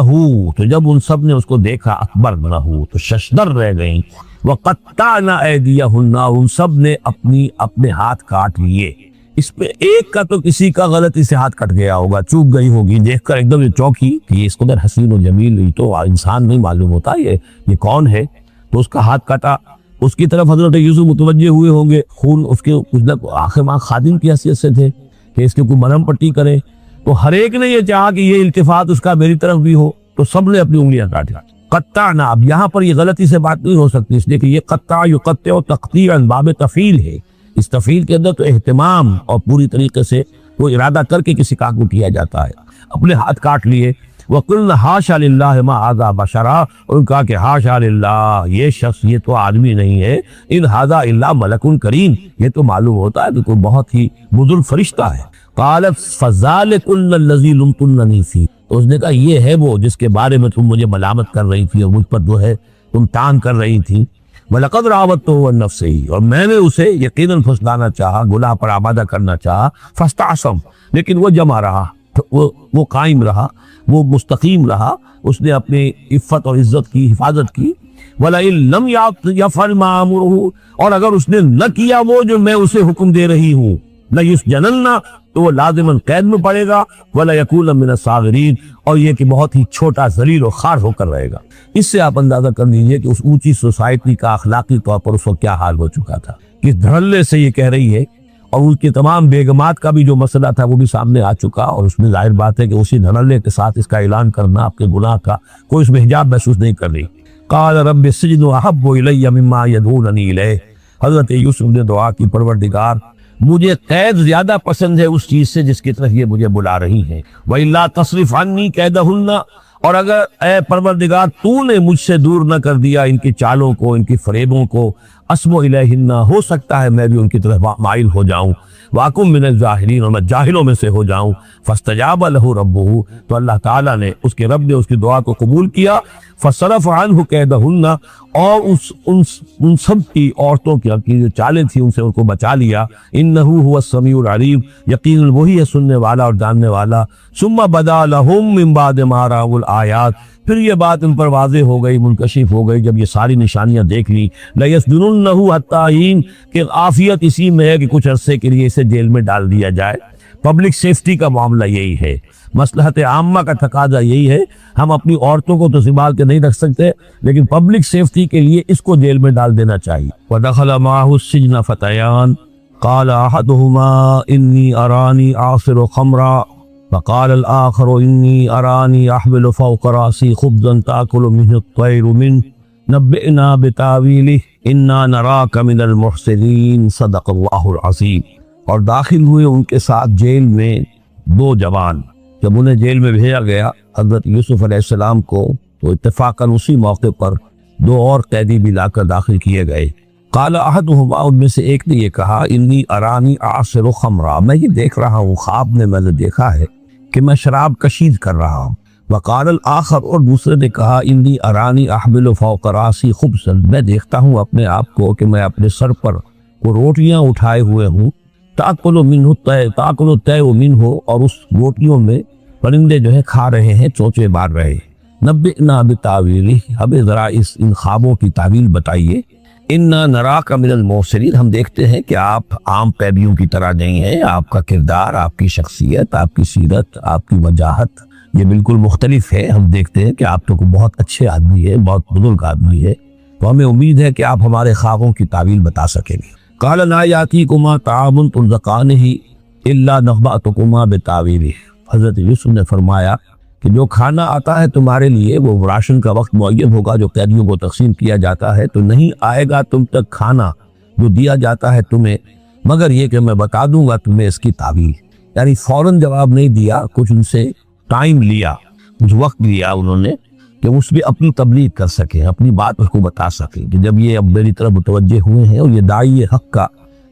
تو جب ان سب نے اس کو دیکھا، اکبرنہ، تو ششدر رہ گئیں. وقطعن ایدیہن، ان سب نے اپنے ہاتھ کاٹ لیے. اس پہ ایک کا تو کسی کا غلطی سے ہاتھ کٹ گیا ہوگا، چوک گئی ہوگی، دیکھ کر ایک دم یہ چوکی کہ یہ اس قدر حسین و جمیل، یہ تو انسان نہیں معلوم ہوتا یہ کون ہے، تو اس کا ہاتھ کٹا. اس کی طرف حضرت یوسف متوجہ ہوئے ہوں گے، خون اس کے کچھ نہ آخر ماں خادم کی حیثیت سے تھے کہ اس کے کوئی مرہم پٹی کرے، تو ہر ایک نے یہ چاہا کہ یہ التفات اس کا میری طرف بھی ہو، تو سب نے اپنی انگلیاں کاٹی۔ قطعنا، اب یہاں پر یہ غلطی سے بات نہیں ہو سکتی، اس لیے کہ یہ قطع یقطع تقطیعا باب تفعیل ہے، اس تفعیل کے اندر تو اہتمام اور پوری طریقے سے وہ ارادہ کر کے کسی کام کو کیا جاتا ہے۔ اپنے ہاتھ کاٹ لیے۔ وَقُلْنَا حَاشَا لِلَّهِ مَا هَذَا بَشَرًا، اور کہا کہ حاشا للہ، یہ شخص، یہ تو آدمی نہیں ہے، اِنْ هَذَا إِلَّا مَلَكٌ کریم، یہ تو معلوم ہوتا ہے کہ کوئی بہت ہی بزرگ فرشتہ ہے۔ قالت فَذَلِكُنَّ الَّذِي لُمْتُنَّنِي فِيهِ، تو اس نے کہا یہ ہے وہ جس کے بارے میں تم مجھے ملامت کر رہی تھی اور مجھ پر جو ہے تم تان کر رہی تھی۔ وَلَقَدْ رَاوَدتُّهُ عَن نَفْسِهِ، اور میں نے اسے یقیناً پھسلانا چاہا، گناہ پر آمادہ کرنا چاہا، فَاسْتَعْصَمَ، لیکن وہ جمع رہا، وہ قائم رہا، وہ مستقیم رہا، اس نے اپنی عفت اور عزت کی حفاظت کی۔ وَلَئِن لَمْ يَفْعَلْ مَا آمُرُهُ، اور اگر اس نے نہ کیا وہ جو میں اسے حکم دے رہی ہوں، لَيُسْجَنَنَّ، تو وہ لازماً قید میں پڑے گا، وَلَيَكُونَ مِنَ الصَّاغِرِينَ، اور یہ کہ بہت ہی چھوٹا ذلیل و خوار ہو کر رہے گا۔ اس سے آپ اندازہ کر لیجئے کہ اس اونچی سوسائٹی کا اخلاقی طور پر اس وقت کیا حال ہو چکا تھا، کس دھڑلے سے یہ کہہ رہی ہے، اور ان کی تمام بیگمات کا بھی جو مسئلہ تھا وہ بھی سامنے آ چکا، اور اس میں ظاہر بات ہے کہ اسی دھڑلے کے ساتھ اس کا اعلان کرنا آپ کے گناہ کا، کوئی اس میں حجاب محسوس نہیں کر رہی۔ قال رب السجن احب الی مما یدعوننی الیہ، حضرت یوسف نے دعا کی، پروردگار مجھے قید زیادہ پسند ہے اس چیز سے جس کی طرف یہ مجھے بلا رہی ہیں۔ وَإِلَّا تَصْرِفْ عَنِّي كَيْدَهُنَّ، اور اگر اے پروردگار تو نے مجھ سے دور نہ کر دیا ان کی چالوں کو، ان کی فریبوں کو، اسمو الیہن، ہو سکتا ہے میں بھی ان کی طرف مائل ہو جاؤں، واکم من الجاہلین، اور میں جاہلوں میں سے ہو جاؤں۔ فاستجاب لہ ربہ، تو اللہ تعالیٰ نے، اس کے رب نے اس کی دعا کو قبول کیا۔ فصرف عنہ کیدہن، اور ان سب کی عورتوں کی جو چالیں تھیں ان سے ان کو بچا لیا۔ انہ هو السمیع العلیم، یقیناً وہی ہے سننے والا اور جاننے والا۔ ثم بدا لہم من بعد ما رأوا الآیات، پھر یہ بات ان پر واضح ہو گئی، منکشف ہو گئی جب یہ ساری نشانیاں دیکھ لی۔ لَيَسْجُنُنَّهُ حَتَّىٰ حِينٍ، کہ عافیت اسی میں ہے کہ کچھ عرصے کے لیے اسے جیل میں ڈال دیا جائے۔ پبلک سیفٹی کا معاملہ یہی ہے، مصلحت عامہ کا تقاضا یہی ہے۔ ہم اپنی عورتوں کو تو سنبھال کے نہیں رکھ سکتے، لیکن پبلک سیفٹی کے لیے اس کو جیل میں ڈال دینا چاہیے۔ وَدَخَلَ مَعَهُ السِّجْنَ فَتَيَانِ قَالَ أَحَدُهُمَا إِنِّي أَرَانِي أَعْصِرُ خَمْرًا وَقَالَ الْآخَرُ إِنِّي أَرَانِي أَحْمِلُ فَوْقَ رَأْسِي خُبْزًا تَأْكُلُ مِنْهُ الطَّيْرُ مِنْهُ نَبِّئْنَا بِتَأْوِيلِهِ إِنَّا نَرَاكَ مِنَ الْمُحْسِنِينَ صدق اللہ العظیم۔ اور داخل ہوئے ان کے ساتھ جیل میں دو جوان۔ جب انہیں جیل میں بھیجا گیا حضرت یوسف علیہ السلام کو، تو اتفاقاً اسی موقع پر دو اور قیدی بھی لا کر داخل کیے گئے۔ قال احدہما، ان میں سے ایک نے یہ کہا، انی ارانی اعصر خمرا، میں یہ دیکھ رہا ہوں، خواب میں نے دیکھا ہے کہ میں شراب کشید کر رہا ہوں۔ وقال الآخر، اور دوسرے نے کہا، انی ارانی احمل فوق راسی خبزا، میں دیکھتا ہوں اپنے آپ کو کہ میں اپنے سر پر وہ روٹیاں اٹھائے ہوئے ہوں، تاکل الطیر منہ، اور اس روٹیوں میں پرندے جو ہے کھا رہے ہیں، چونچے مار رہے ہیں۔ نبئنا بتاویلہ، ہمیں ذرا ان خوابوں کی تعویل بتائیے۔ انا نراک من المحسنین، ہم دیکھتے ہیں کہ آپ عام پیدیوں کی طرح نہیں ہیں، آپ کا کردار، آپ کی شخصیت، آپ کی سیرت، آپ کی وجاہت یہ بالکل مختلف ہے۔ ہم دیکھتے ہیں کہ آپ تو بہت اچھے آدمی ہے، بہت بزرگ آدمی ہے، تو ہمیں امید ہے کہ آپ ہمارے خوابوں کی تعویل بتا سکیں گے۔ قال لا یاتیکما طعام ترزقانہ الا نبأتکما بتاویلہ، حضرت یوسف نے فرمایا کہ جو کھانا آتا ہے تمہارے لیے، وہ راشن کا وقت معین ہوگا جو قیدیوں کو تقسیم کیا جاتا ہے، تو نہیں آئے گا تم تک کھانا جو دیا جاتا ہے تمہیں، مگر یہ کہ میں بتا دوں گا تمہیں اس کی تعویل۔ یعنی فوراً جواب نہیں دیا، کچھ ان سے ٹائم لیا، کچھ وقت لیا انہوں نے کہ اس بھی اپنی تبلیغ کر سکیں، اپنی بات اس کو بتا سکیں کہ جب یہ اب میری طرف متوجہ ہوئے ہیں، اور یہ داعی حق کا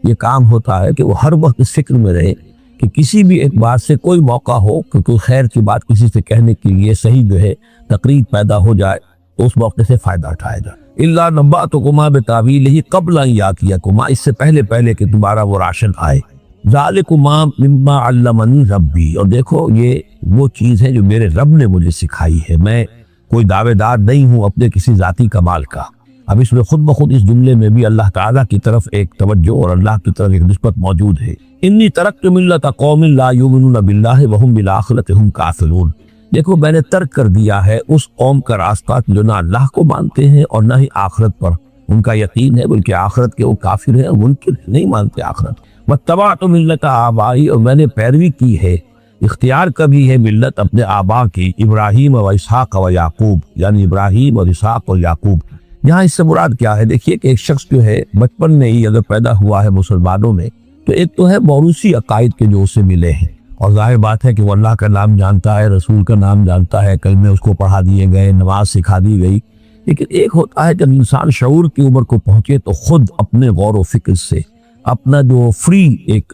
یہ کام ہوتا ہے کہ وہ ہر وقت اس فکر میں رہے کہ کسی بھی ایک بات سے کوئی موقع ہو کہ کوئی خیر کی بات کسی سے کہنے کے لیے صحیح جو ہے تقریر پیدا ہو جائے، تو اس موقع سے فائدہ اٹھایا جائے۔ الا نبأتکما بتاویلہ قبل ان یاتیکما، اس سے پہلے کہ تمہارا وہ راشن آئے۔ ذالکما مما علمنی ربی، اور دیکھو یہ وہ چیز ہے جو میرے رب نے مجھے سکھائی ہے، میں کوئی دعوے دار نہیں ہوں اپنے کسی ذاتی کمال کا۔ اب اس میں خود بخود اس جملے میں بھی اللہ تعالیٰ کی طرف ایک توجہ اور اللہ کی طرف ایک نسبت موجود ہے۔ انی ترکت ملت قوم لا یؤمنون باللہ وہم بالآخرۃ ہم کافرون، دیکھو میں نے ترک کر دیا ہے اس قوم کا راستہ جو نہ اللہ کو مانتے ہیں اور نہ ہی آخرت پر ان کا یقین ہے، بلکہ آخرت کے وہ کافر ہیں، منکر نہیں مانتے آخرت۔ واتبعت ملت آبائی، اور میں نے پیروی کی ہے اختیار کبھی ہے ملت اپنے آبا کی، ابراہیم و اسحاق و یعقوب، یعنی ابراہیم اور اسحاق اور یعقوب۔ یہاں اس سے مراد کیا ہے؟ دیکھیے کہ ایک شخص جو ہے بچپن میں ہی اگر پیدا ہوا ہے مسلمانوں میں، تو ایک تو ہے موروثی عقائد کے جو اسے ملے ہیں، اور ظاہر بات ہے کہ وہ اللہ کا نام جانتا ہے، رسول کا نام جانتا ہے، کلمے اس کو پڑھا دیے گئے، نماز سکھا دی گئی۔ لیکن ایک ہوتا ہے جب انسان شعور کی عمر کو پہنچے تو خود اپنے غور و فکر سے اپنا جو فری ایک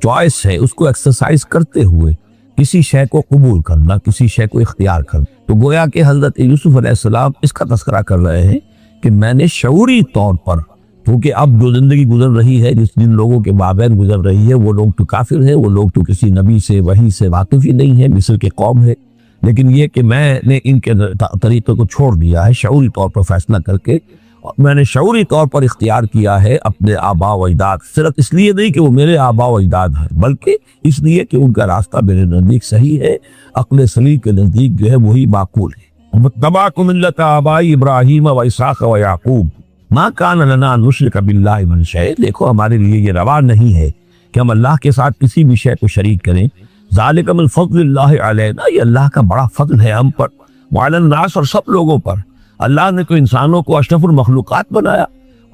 چوائس ہے اس کو ایکسرسائز کرتے ہوئے کسی شے کو قبول کرنا، کسی شے کو اختیار کرنا۔ تو گویا کہ حضرت یوسف علیہ السلام اس کا تذکرہ کر رہے ہیں کہ میں نے شعوری طور پر، کیونکہ اب جو زندگی گزر رہی ہے، جن لوگوں کے مابین گزر رہی ہے، وہ لوگ تو کافر ہیں، وہ لوگ تو کسی نبی سے وحی سے واقف ہی نہیں ہے، مصر کے قوم ہے، لیکن یہ کہ میں نے ان کے طریقے کو چھوڑ دیا ہے شعوری طور پر فیصلہ کر کے، اور میں نے شعوری طور پر اختیار کیا ہے اپنے آبا و اجداد، صرف اس لیے نہیں کہ وہ میرے آبا و اجداد ہیں، بلکہ اس لیے کہ ان کا راستہ میرے نزدیک صحیح ہے، عقل سلیم کے نزدیک جو ہے وہی معقول ہے۔ وَاتَّبَعْتُ مِلَّةَ آبَائِي إِبْرَاهِيمَ وَإِسْحَاقَ وَيَعْقُوبَ مَا كَانَ لَنَا أَن نُشْرِكَ بِاللَّهِ مِن شَيْءٍ۔ دیکھو ہمارے لیے یہ روا نہیں ہے کہ ہم اللہ کے ساتھ کسی بھی شے کو شریک کریں۔ ذَلِكَ مِن فَضْلِ اللَّهِ عَلَيْنَا، یہ اللہ کا بڑا فضل ہے ہم پر، وَعَلَى النَّاسِ، اور سب لوگوں پر۔ اللہ نے تو انسانوں کو اشرف المخلوقات بنایا،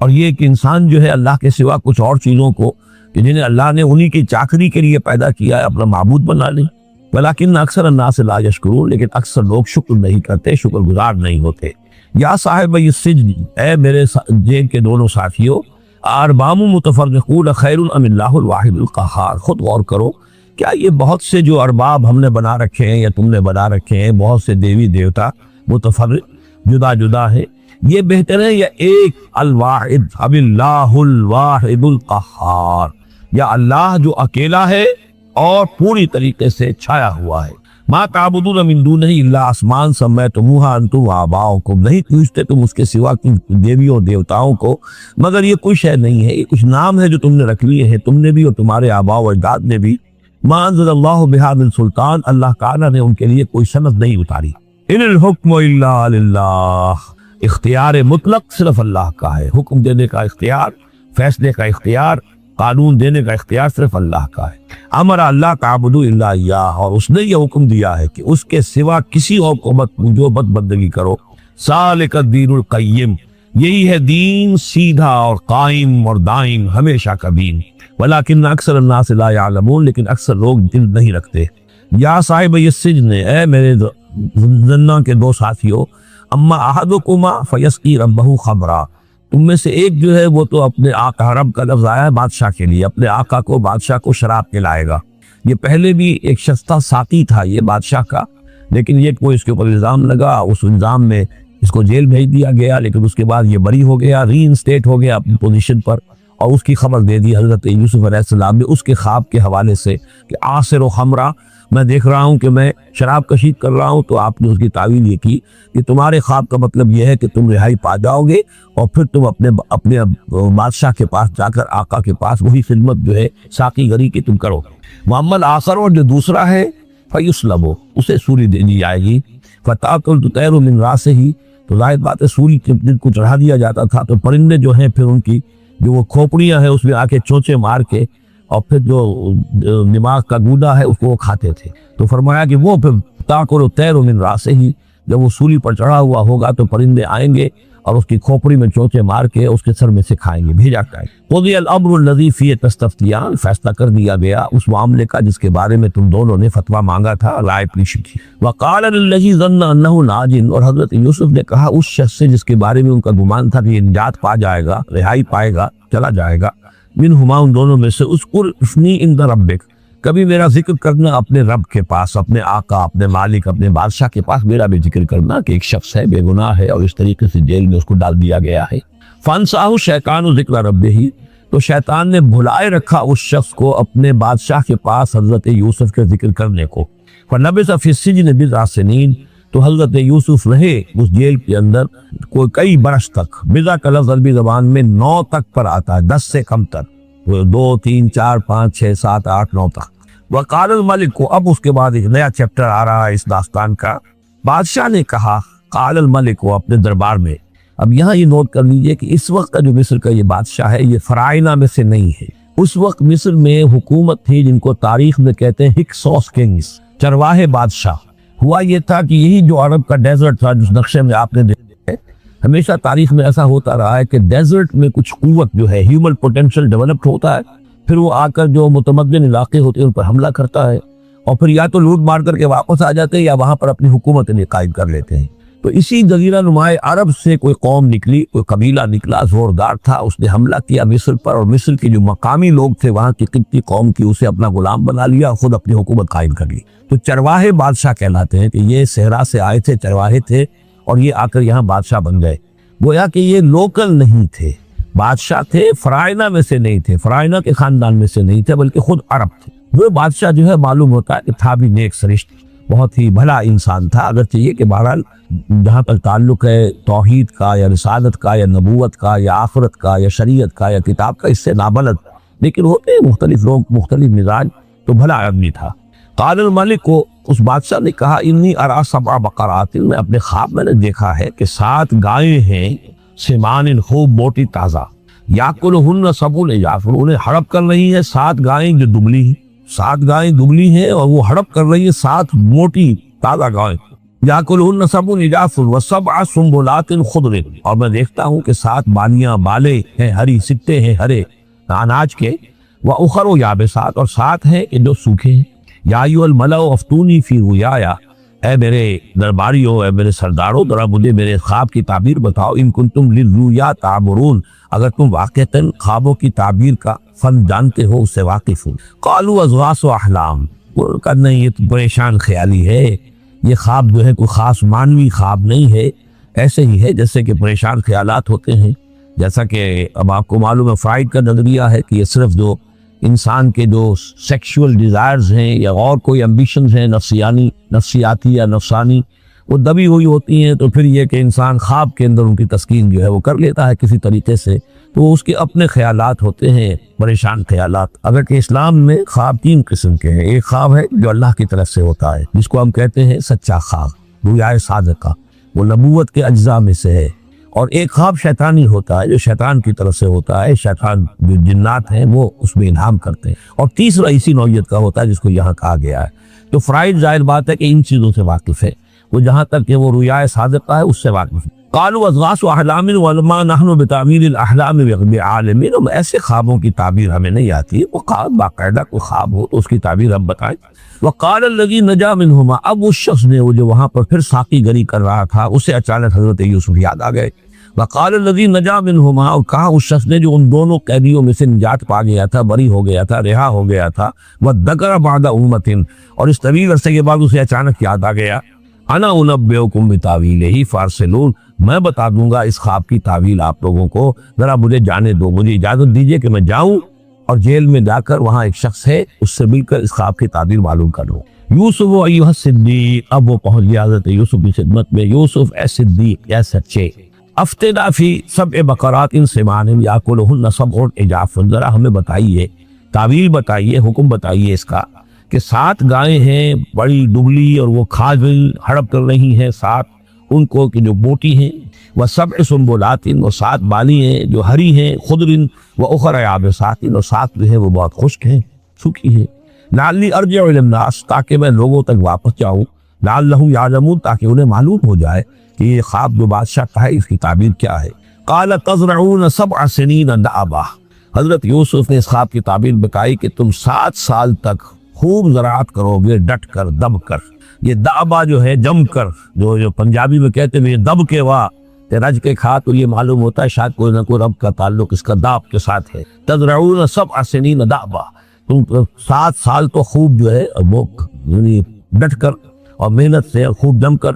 اور یہ کہ انسان جو ہے اللہ کے سوا کچھ اور چیزوں کو کہ جنہیں اللہ نے انہی کی چاکری کے لیے پیدا کیا ہے اپنا معبود بنا لیں۔ ولیکن اکثر الناس لا یشکرون، لیکن اکثر لوگ شکر نہیں کرتے، شکر گزار نہیں ہوتے۔ یا صاحب السجن، اے میرے جیل کے دونوں ساتھیوں، ارباب متفرقون خیر ام اللہ الواحد القہار، خود غور کرو، کیا یہ بہت سے جو ارباب ہم نے بنا رکھے ہیں یا تم نے بنا رکھے ہیں، بہت سے دیوی دیوتا متفرق جدا جدا ہے، یہ بہتر ہے یا ایک الواحد اب اللہ الواحد القہار، یا اللہ جو اکیلا ہے اور پوری طریقے سے چھایا ہوا ہے؟ ما تعبدون من دونہ الا اسماء سمیتموہا انتم وآباؤکم، نہیں پوچھتے تم اس کے سوا دیویوں دیوتاؤں کو مگر یہ کوئی شے نہیں ہے، یہ کچھ نام ہے جو تم نے رکھ لیے ہیں، تم نے بھی اور تمہارے آباء و اجداد نے بھی۔ ما انزل اللہ بہا من سلطان، اللہ تعالیٰ نے ان کے لیے کوئی سند نہیں اتاری۔ ان الحکم الا للہ، اختیار مطلق صرف اللہ کا ہے، حکم دینے کا اختیار، فیصلے کا اختیار، قانون دینے کا اختیار صرف اللہ کا ہے۔ امر اللہ تعبدوا الا ایاہ، اور اس نے یہ حکم دیا ہے کہ اس کے سوا کسی اور کو مت پوجو، مت بندگی کرو۔ ذالک الدین القیم، یہی ہے دین سیدھا اور قائم اور دائم، ہمیشہ کا دین۔ ولیکن اکثر الناس لا یعلمون، لیکن اکثر لوگ دل نہیں رکھتے۔ یا صاحب السجن، اے میرے زندان کے دو ساتھیوں، اما احدکما فیسقی ربہ خمرا، تم میں سے ایک جو ہے وہ تو اپنے آقا، رب کا لفظ آیا ہے بادشاہ کے لیے، اپنے آقا کو، بادشاہ کو شراب پلائے گا۔ یہ پہلے بھی ایک شخص تھا، ساقی تھا یہ بادشاہ کا، لیکن یہ کوئی اس کے اوپر الزام لگا، اس الزام میں اس کو جیل بھیج دیا گیا، لیکن اس کے بعد یہ بری ہو گیا، ری انسٹیٹ ہو گیا اپنی پوزیشن پر، اور اس کی خبر دے دی حضرت یوسف علیہ السلام نے اس کے خواب کے حوالے سے کہ عاصر و خمرہ، میں دیکھ رہا ہوں کہ میں شراب کشید کر رہا ہوں۔ تو آپ نے اس کی تعویل یہ کی کہ تمہارے خواب کا مطلب یہ ہے کہ تم رہائی پا جاؤ گے، اور پھر تم اپنے بادشاہ کے پاس جا کر آقا کے پاس وہی خدمت جو ہے ساقی گری کی تم کرو۔ محمد آخر، اور جو دوسرا ہے فیسلب، اسے سولی دے دی جائے گی۔ فتاکل تطیر من راسہ، تو ظاہر بات ہے سولی جن کو چڑھا دیا جاتا تھا تو پرندے جو ہیں پھر ان کی جو وہ کھوپڑیاں ہیں اس میں آ کے چونچے مار کے، اور پھر جو دماغ کا گودا ہے اس کو وہ کھاتے تھے۔ تو فرمایا کہ وہ پھر تاکل طیر من راسہ، جب وہ سولی پر چڑھا ہوا ہوگا تو پرندے آئیں گے اور اس کی کھوپڑی میں چونچے مار کے اس کے سر میں سے کھائیں گے، بھیجا کریں۔ قضی الامر الذی فیہ تستفتیان، فیصلہ کر دیا گیا اس معاملے کا جس کے بارے میں تم دونوں نے فتویٰ مانگا تھا، رائے پوچھی تھی۔ وقال للذی ظن انہ ناج، اور حضرت یوسف نے کہا اس شخص سے جس کے بارے میں ان کا گمان تھا کہ یہ نجات پا جائے گا، رہائی پائے گا، چلا جائے گا، منہما، ان دونوں میں سے، اذکر اسمی عند ربک، کبھی میرا ذکر کرنا اپنے رب کے پاس، اپنے آقا، اپنے مالک، اپنے بادشاہ کے پاس میرا بھی ذکر کرنا کہ ایک شخص ہے بے گناہ ہے اور اس طریقے سے جیل میں اس کو ڈال دیا گیا ہے۔ فانساہ الشیطان ذکر ربہ، تو شیطان نے بھلائے رکھا اس شخص کو اپنے بادشاہ کے پاس حضرت یوسف کے ذکر کرنے کو۔ فلبث فی السجن بضع سنین، تو حضرت یوسف رہے اس جیل کے اندر کوئی کئی برس تک۔ بضع کا لفظ عربی زبان میں 9 تک پر آتا ہے، 10 سے کم تک، 2 3 4 5 6 7 8 9 تک۔ وقال الملک کو، اب اس کے بعد ایک نیا چیپٹر آ رہا ہے اس داستان کا۔ بادشاہ نے کہا، قال الملک کو، اپنے دربار میں۔ اب یہاں یہ نوٹ کر لیجئے کہ اس وقت کا جو مصر کا یہ بادشاہ ہے یہ فرائنہ میں سے نہیں ہے، اس وقت مصر میں حکومت تھی جن کو تاریخ میں کہتے ہیں ہکسوس کنگز، چرواہے بادشاہ۔ ہوا یہ تھا کہ یہی جو عرب کا ڈیزرٹ تھا جس نقشے میں آپ نے دیکھا ہے، ہمیشہ تاریخ میں ایسا ہوتا رہا ہے کہ ڈیزرٹ میں کچھ قوت جو ہے ہیومن پوٹینشل ڈیولپڈ ہوتا ہے، پھر وہ آ کر جو متمدن علاقے ہوتے ہیں ان پر حملہ کرتا ہے، اور پھر یا تو لوٹ مار کر کے واپس آ جاتے ہیں یا وہاں پر اپنی حکومت قائم کر لیتے ہیں۔ تو اسی جزیرہ نمائے عرب سے کوئی قوم نکلی، کوئی قبیلہ نکلا زوردار تھا، اس نے حملہ کیا مصر پر، اور مصر کے جو مقامی لوگ تھے وہاں کی قبطی قوم کی، اسے اپنا غلام بنا لیا، خود اپنی حکومت قائم کر لی۔ تو چرواہے بادشاہ کہلاتے ہیں کہ یہ صحرا سے آئے تھے، چرواہے تھے، اور یہ آ کر یہاں بادشاہ بن گئے۔ گویا کہ یہ لوکل نہیں تھے، بادشاہ تھے، فرائنہ میں سے نہیں تھے، فرائنہ کے خاندان میں سے نہیں تھے، بلکہ خود عرب تھے۔ وہ بادشاہ جو ہے معلوم ہوتا ہے کہ تھا بھی نیک سرشت، بہت ہی بھلا انسان تھا، اگر چاہیے کہ بہرحال جہاں تک تعلق ہے توحید کا یا رسالت کا یا نبوت کا یا آخرت کا یا شریعت کا یا کتاب کا، اس سے نابلد، لیکن ہوتے ہیں مختلف لوگ، مختلف مزاج، تو بھلا آدمی تھا۔ قال الملک کو اس بادشاہ نے کہا انی ارا سبع بقرات، میں اپنے خواب میں نے دیکھا ہے کہ 7 گائیں ہیں، سمان خوب موٹی تازہ، یاکلہن سبع عجاف، انہیں ہڑپ کر رہی ہیں 7 گائیں جو دبلی ہیں، 7 گائیں دبلی ہیں اور وہ ہڑپ کر رہی ہیں 7 موٹی تازہ گائیں، یاکلہن سبع عجاف وسبع سنبلات خضر، اور میں دیکھتا ہوں کہ 7 بالیاں، بالے ہیں ہری، سٹے ہیں ہرے اناج کے، واخر یابسات، اور 7 ہیں کہ جو سوکھے ہیں۔ یا ایھا الملأ افتونی فی رؤیایا، اے میرے درباریوں، اے میرے سرداروں، ذرا مجھے میرے خواب کی تعبیر بتاؤ، ان کنتم للرؤیا تعبرون، اگر تم واقعتاً خوابوں کی تعبیر کا فن جانتے ہو، اس سے واقف ہو۔ قالوا اضغاث احلام، وہ کہا نہیں یہ تو پریشان خیالی ہے، یہ خواب جو ہے کوئی خاص معنوی خواب نہیں ہے، ایسے ہی ہے جیسے کہ پریشان خیالات ہوتے ہیں۔ جیسا کہ اب آپ کو معلوم ہے فرائڈ کا نظریہ ہے کہ یہ صرف جو انسان کے جو سیکشول ڈیزائرز ہیں یا اور کوئی امبیشنز ہیں نفسیاتی یا نفسانی، وہ دبی ہوئی ہوتی ہیں، تو پھر یہ کہ انسان خواب کے اندر ان کی تسکین جو ہے وہ کر لیتا ہے کسی طریقے سے، تو اس کے اپنے خیالات ہوتے ہیں، پریشان خیالات۔ اگر کہ اسلام میں خواب 3 قسم کے ہیں، ایک خواب ہے جو اللہ کی طرف سے ہوتا ہے جس کو ہم کہتے ہیں سچا خواب، رؤیا صادقہ، وہ نبوت کے اجزاء میں سے ہے، اور ایک خواب شیطانی ہوتا ہے جو شیطان کی طرف سے ہوتا ہے، شیطان جو جنات ہیں وہ اس میں الہام کرتے ہیں، اور تیسرا اسی نوعیت کا ہوتا ہے جس کو یہاں کہا گیا ہے۔ تو فرائڈ ظاہر بات ہے کہ ان چیزوں سے واقف ہے، وہ جہاں تک کہ وہ رؤیا صادقہ ہے اس سے واقف ہے۔ قالوا اضغاث احلام وما نحن بتاویل الاحلام بعالمین، ایسے خوابوں کی تعبیر ہمیں نہیں آتی، وہ خواب باقاعدہ کوئی خواب ہو تو اس کی تعبیر ہم بتائیں۔ وقال الذی نجا منہما، اب اس شخص نے وہ جو وہاں پر پھر ساقی گری کر رہا تھا، اسے اچانک حضرت یوسف یاد آ گئے۔ وقال الذی نجا منہما، اور کہا اس شخص نے جو ان دونوں قیدیوں میں سے نجات پا گیا تھا، بری ہو گیا تھا، رہا ہو گیا تھا، وذکر بعد امۃ، اور اس طویل عرصے کے بعد اسے اچانک یاد آ گیا، انا انبئکم بتاویلہ فارسلون، میں بتا دوں گا اس خواب کی تعویل آپ لوگوں کو، ذرا مجھے جانے دو، مجھے اجازت دیجیے کہ میں جاؤں اور جیل میں جا کر وہاں ایک شخص ہے اس سے مل کر اس خواب کی تعبیر معلوم کر لوں۔ یوسف ایھا الصدیق، اب وہ پہنچ گیا حضرت یوسف کی خدمت میں، یوسف اے صدیق، اے سچے، افتنا فی 7 بقرات سمان یاکلہن سبع عجاف، ذرا ہمیں بتائیے، تعبیر بتائیے، حکم بتائیے اس کا کہ 7 گائیں ہیں بڑی دبلی اور وہ کھا گئی، ہڑپ کر رہی ہیں 7 ان کو کہ جو موٹی ہیں، وسبع سنبلات، وہ 7 بالی ہیں جو ہری ہیں، خضر واخر یابسات، اور 7 جو ہے وہ بہت خشک ہیں، سوکھی ہیں، لعلی ارجع الی الناس، تاکہ میں لوگوں تک واپس جاؤں، لعلہم یعلمون، تاکہ انہیں معلوم ہو جائے کہ یہ خواب جو بادشاہ کا ہے اس کی تعبیر کیا ہے۔ قال تزرعون 7 سنین دأبا، حضرت یوسف نے اس خواب کی تعبیر بتائی کہ تم 7 سال تک خوب زراعت کرو گے، ڈٹ کر، دب کر، یہ دأبا جو ہے جم کر، جو پنجابی میں کہتے ہیں یہ دب کے وا رج کے کھا، تو یہ معلوم ہوتا ہے شاید کوئی نہ کوئی رب کا تعلق اس کا داب کے ساتھ ہے۔ تزرعون 7 سنین دأبا، تم 7 سال تو خوب جو ہے وہ ڈٹ کر اور محنت سے خوب جم کر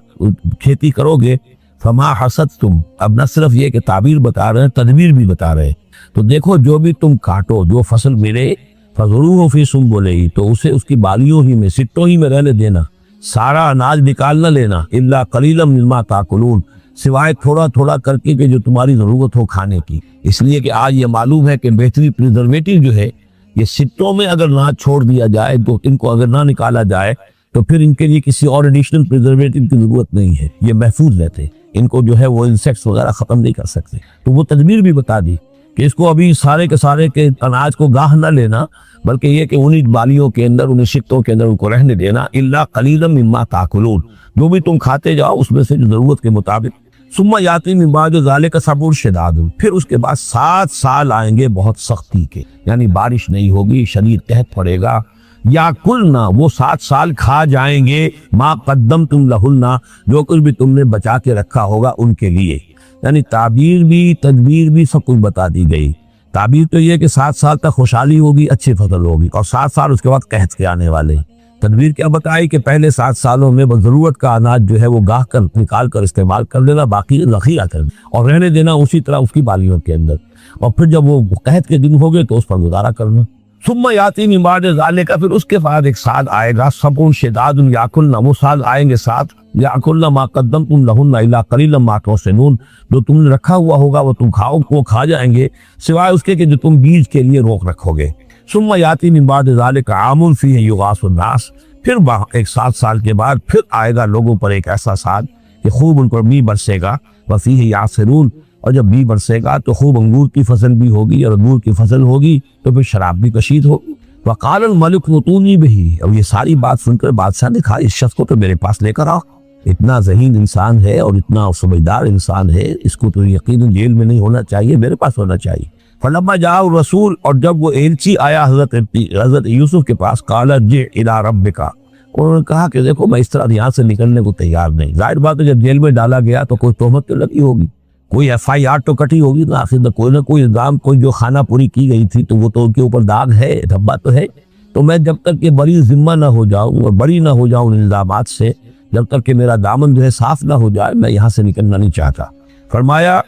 کھیتی کرو گے، فما حصدتم، اب نہ صرف یہ کہ تعبیر بتا رہے ہیں، تدبیر بھی بتا رہے ہیں، تو دیکھو جو بھی تم کاٹو، جو فصل ملے، فضروہ فی سنبلہ، تو اسے اس کی بالیوں ہی میں، سٹوں ہی میں رہنے دینا، سارا اناج نکال نہ لینا، الا قلیلا مما تاکلون، سوائے تھوڑا تھوڑا کر کے کہ جو تمہاری ضرورت ہو کھانے کی، اس لیے کہ آج یہ معلوم ہے کہ بہتری پریزرویٹو جو ہے یہ سٹوں میں اگر نہ چھوڑ دیا جائے، تو ان کو اگر نہ نکالا جائے تو پھر ان کے لیے کسی اور ایڈیشنل پریزرویٹو کی ضرورت نہیں ہے، یہ محفوظ رہتے، ان کو جو ہے وہ انسیکٹس وغیرہ ختم نہیں کر سکتے، تو وہ تدبیر بھی بتا دی کہ اس کو ابھی سارے کے سارے کے اناج کو گاہ نہ لینا، بلکہ یہ کہ انہی بالیوں کے اندر، انہی شکتوں کے اندر ان کو رہنے دینا، الا قلیلا مما تاکلون، جو بھی تم کھاتے جاؤ اس میں سے ضرورت کے مطابق۔ ثم یاتی من بعد ذلک صبر شداد، پھر اس کے بعد 7 سال آئیں گے بہت سختی کے، یعنی بارش نہیں ہوگی، شدید قحط پڑے گا۔ یا کلنا، وہ 7 سال کھا جائیں گے، ما قدمتم لہن، جو کچھ بھی تم نے بچا کے رکھا ہوگا ان کے لیے، یعنی تعبیر بھی تدبیر بھی سب کچھ بتا دی گئی۔ تعبیر تو یہ کہ 7 سال تک خوشحالی ہوگی، اچھی فصل ہوگی، اور 7 سال اس کے بعد قحط کے آنے والے۔ تدبیر کیا بتائی کہ پہلے 7 سالوں میں بس ضرورت کا اناج جو ہے وہ گاہ کر نکال کر استعمال کر لینا، باقی ذخیرہ کر دینا اور رہنے دینا اسی طرح اس کی بالیوں کے اندر، اور پھر جب وہ قحط کے دن ہو گئے تو اس پر گزارا کرنا۔ ثم یاتی من بعد ذالک، پھر اس کے بعد ایک سال آئے گا، صبر شداد یاکلن، وہ سال آئیں گے 7، یاکلن ما قدمتم لہن الا قلیلا ما تحسنون، جو تم نے رکھا ہوا ہوگا وہ تم کھاؤ، وہ کھا جائیں گے سوائے اس کے کہ جو تم بیج کے لیے روک رکھو گے۔ ثم یاتی من بعد ذالک عام فیہ یغاث الناس، پھر ایک 7 سال کے بعد پھر آئے گا لوگوں پر ایک ایسا سال کہ خوب ان پر بی برسے گا، وفیہ یعصرون، اور جب بی برسے گا تو خوب انگور کی فصل بھی ہوگی، اور انگور کی فصل ہوگی تو پھر شراب بھی کشید ہوگی۔ وقال الملک ائتونی بہ، اور یہ ساری بات سن کر بادشاہ نے کہا اس شخص کو تو میرے پاس لے کر آؤ، اتنا ذہین انسان ہے اور اتنا سمجھدار انسان ہے، اس کو تو یقیناً جیل میں نہیں ہونا چاہیے، میرے پاس ہونا چاہیے۔ فلما جاء الرسول، اور جب وہ ایلچی آیا حضرت یوسف کے پاس، قال ارجع الی ربک، انہوں نے کہا کہ دیکھو میں اس طرح یہاں سے نکلنے کو تیار نہیں۔ ظاہر بات ہے جب جیل میں ڈالا گیا تو کوئی تہمت تو لگی ہوگی، کوئی FIR تو کٹی ہوگی نا، آخر کوئی نہ کوئی الزام، کوئی جو خانہ پوری کی گئی تھی تو وہ تو ان کے اوپر داغ ہے، دھبا تو ہے۔ تو میں جب تک کہ بری ذمہ نہ ہو جاؤں اور بری نہ ہو جاؤں ان الزامات سے، جب تک کہ میرا دامن جو ہے صاف نہ ہو جائے، میں یہاں سے نکلنا نہیں چاہتا۔ فرمایا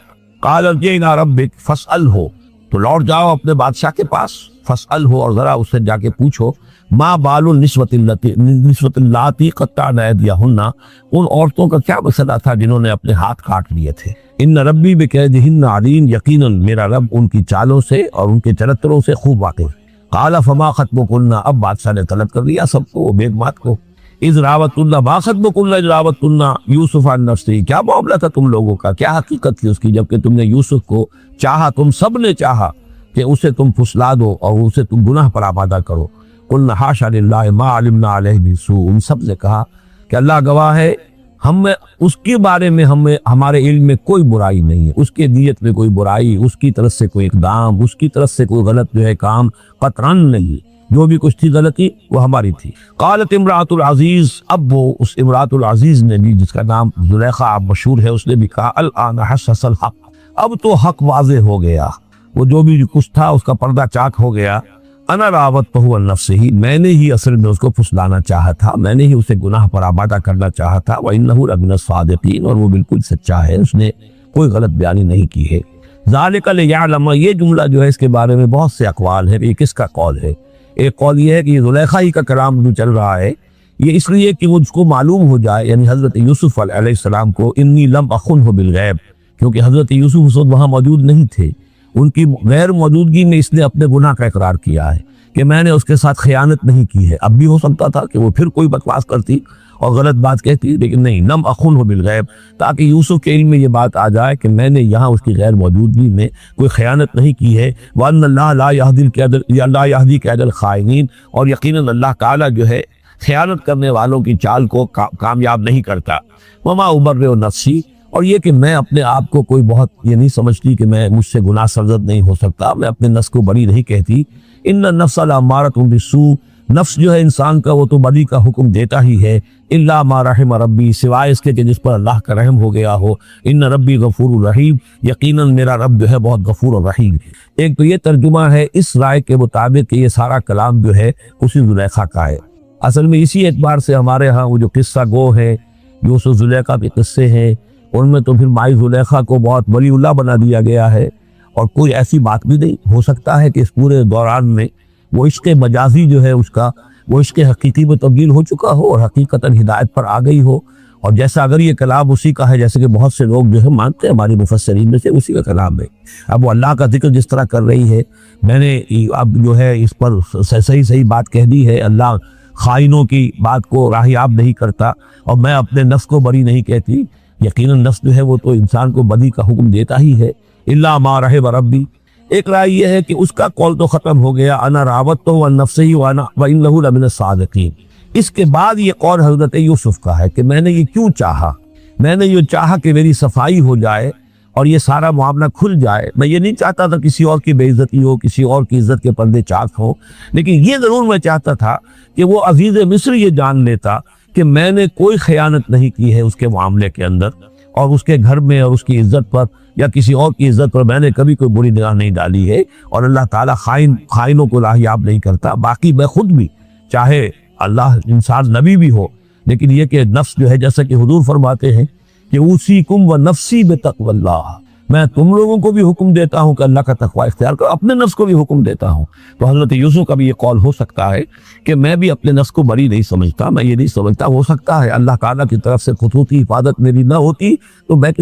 قال ارجع الی ربک فاسألہ، تو لوٹ جاؤ اپنے بادشاہ کے پاس، فاسألہ، اور ذرا اس سے جا کے پوچھو، ما بال النسوۃ اللاتی قطعن ایدیہن، ان عورتوں کا کیا مسئلہ تھا جنہوں نے اپنے ہاتھ کاٹ لیے تھے۔ ان ربی بکیدہن علیم، یقیناً میرا رب ان کی چالوں سے اور ان کے چرتروں سے خوب واقف۔ قال فما خطبکن، اب بادشاہ نے طلب کر لیا سب کو، بیگمات کو۔ اذ راوتن، ما خطبکن اذ راوتن یوسف عن نفسہ، کیا معاملہ تھا تم لوگوں کا، کیا حقیقت تھی اس کی جبکہ تم نے یوسف کو چاہا، تم سب نے چاہا کہ اسے تم پھسلا دو اور اسے تم گناہ پر آمادہ کرو۔ قلنا حاشا للہ ما علمنا علیہ من سوء، ان سب نے کہا کہ اللہ گواہ ہے، ہم اس کے بارے میں ہمارے علم میں کوئی برائی نہیں ہے، اس کے نیت میں کوئی برائی، اس کی طرف سے کوئی اقدام، اس کی طرف سے کوئی غلط جو ہے کام قطعاً نہیں، جو بھی کچھ تھی غلطی وہ ہماری تھی۔ قالت امرأۃ العزیز، اب وہ اس امرأۃ العزیز نے بھی، جس کا نام زلیخا مشہور ہے، اس نے بھی کہا الآن حسس الحق، اب تو حق واضح ہو گیا، وہ جو بھی کچھ تھا اس کا پردہ چاک ہو گیا۔ انا راوتہ عن نفسہ، میں نے ہی اصل میں اس کو پھسلانا چاہا تھا، میں نے ہی اسے گناہ پر آمادہ کرنا چاہا تھا، وانہ لمن الصادقین، اور وہ بالکل سچا ہے، اس نے کوئی غلط بیانی نہیں کی ہے۔ ذالک لیعلم، یہ جملہ جو ہے اس کے بارے میں بہت سے اقوال ہیں، یہ کس کا قول ہے؟ ایک قول یہ ہے کہ یہ زلیخا ہی کا کلام جو چل رہا ہے، یہ اس لیے کہ اس کو معلوم ہو جائے، یعنی حضرت یوسف علیہ السلام کو، انی لم اخنہ بالغیب، کیونکہ حضرت یوسف اس وقت وہاں موجود نہیں تھے، ان کی غیر موجودگی میں اس نے اپنے گناہ کا اقرار کیا ہے کہ میں نے اس کے ساتھ خیانت نہیں کی ہے۔ اب بھی ہو سکتا تھا کہ وہ پھر کوئی بکواس کرتی اور غلط بات کہتی، لیکن نہیں، لم اخنہ بالغیب، تاکہ یوسف کے علم میں یہ بات آ جائے کہ میں نے یہاں اس کی غیر موجودگی میں کوئی خیانت نہیں کی ہے۔ وَأَنَّ اللَّهَ لَا يَهْدِي كَيْدَ الْخَائِنِينَ، اور یقیناً اللہ تعالیٰ جو ہے خیانت کرنے والوں کی چال کو کامیاب نہیں کرتا۔ وَمَا أُبَرِّئُ نَفْسِي، اور یہ کہ میں اپنے آپ کو کوئی بہت یہ نہیں سمجھتی کہ میں مجھ سے گناہ سرزد نہیں ہو سکتا، میں اپنے نفس کو بری نہیں کہتی۔ ان النفس لامارۃ بالسوء، نفس جو ہے انسان کا وہ تو بدی کا حکم دیتا ہی ہے، الا ما رحم ربی، سوائے اس کے کہ جس پر اللہ کا رحم ہو گیا ہو۔ ان ربی غفور الرحیم، یقیناً میرا رب جو ہے بہت غفور الرحیم۔ ایک تو یہ ترجمہ ہے اس رائے کے مطابق کہ یہ سارا کلام جو ہے اسی زلیخا کا ہے۔ اصل میں اسی اعتبار سے ہمارے ہاں وہ جو قصہ گو ہے، یوسف زلیخا کے قصے ہیں، ان میں تو پھر مائی زلیخا کو بہت ولی اللہ بنا دیا گیا ہے، اور کوئی ایسی بات بھی نہیں ہو سکتا ہے کہ اس پورے دوران میں وہ عشق مجازی جو ہے اس کا وہ عشق حقیقی میں تبدیل ہو چکا ہو اور حقیقتاً ہدایت پر آ گئی ہو، اور جیسا اگر یہ کلام اسی کا ہے جیسے کہ بہت سے لوگ جو ہے مانتے ہیں ہماری مفسرین میں سے، اسی کا کلام ہے۔ اب وہ اللہ کا ذکر جس طرح کر رہی ہے، میں نے اب جو ہے اس پر صحیح بات کہہ دی ہے، اللہ خائنوں کی بات کو راہیاب نہیں کرتا، اور میں اپنے نفس کو بری نہیں کہتی۔ یقیناً نفس جو ہے وہ تو انسان کو بدی کا حکم دیتا ہی ہے۔ الا ما رحم ربی، ایک رائے یہ ہے کہ اس کا قول تو ختم ہو گیا، انا راوت تو نفسہی وانا وانہ لمن الصادقین۔ اس کے بعد یہ قول حضرت یوسف کا ہے کہ میں نے یہ کیوں چاہا، میں نے یہ چاہا کہ میری صفائی ہو جائے اور یہ سارا معاملہ کھل جائے۔ میں یہ نہیں چاہتا تھا کسی اور کی بے عزتی ہو، کسی اور کی عزت کے پردے چاک ہو، لیکن یہ ضرور میں چاہتا تھا کہ وہ عزیز مصر یہ جان لیتا کہ میں نے کوئی خیانت نہیں کی ہے اس کے معاملے کے اندر، اور اس کے گھر میں اور اس کی عزت پر یا کسی اور کی عزت پر میں نے کبھی کوئی بری نگاہ نہیں ڈالی ہے، اور اللہ تعالیٰ خائنوں کو راہیاب نہیں کرتا۔ باقی میں خود بھی، چاہے اللہ انسان نبی بھی ہو، لیکن یہ کہ نفس جو ہے، جیسا کہ حضور فرماتے ہیں کہ اوصیکم و نفسی بتقوی اللہ، میں تم لوگوں کو بھی حکم دیتا ہوں کہ اللہ کا تقوی اختیار کرو، اپنے نفس کو بھی حکم دیتا ہوں۔ تو حضرت یوسف کا بھی یہ قول ہو سکتا ہے کہ میں بھی اپنے نفس کو بری نہیں سمجھتا، میں یہ نہیں سمجھتا، ہو سکتا ہے اللہ تعالیٰ کی طرف سے خصوصی حفاظت میری نہ ہوتی تو میں کس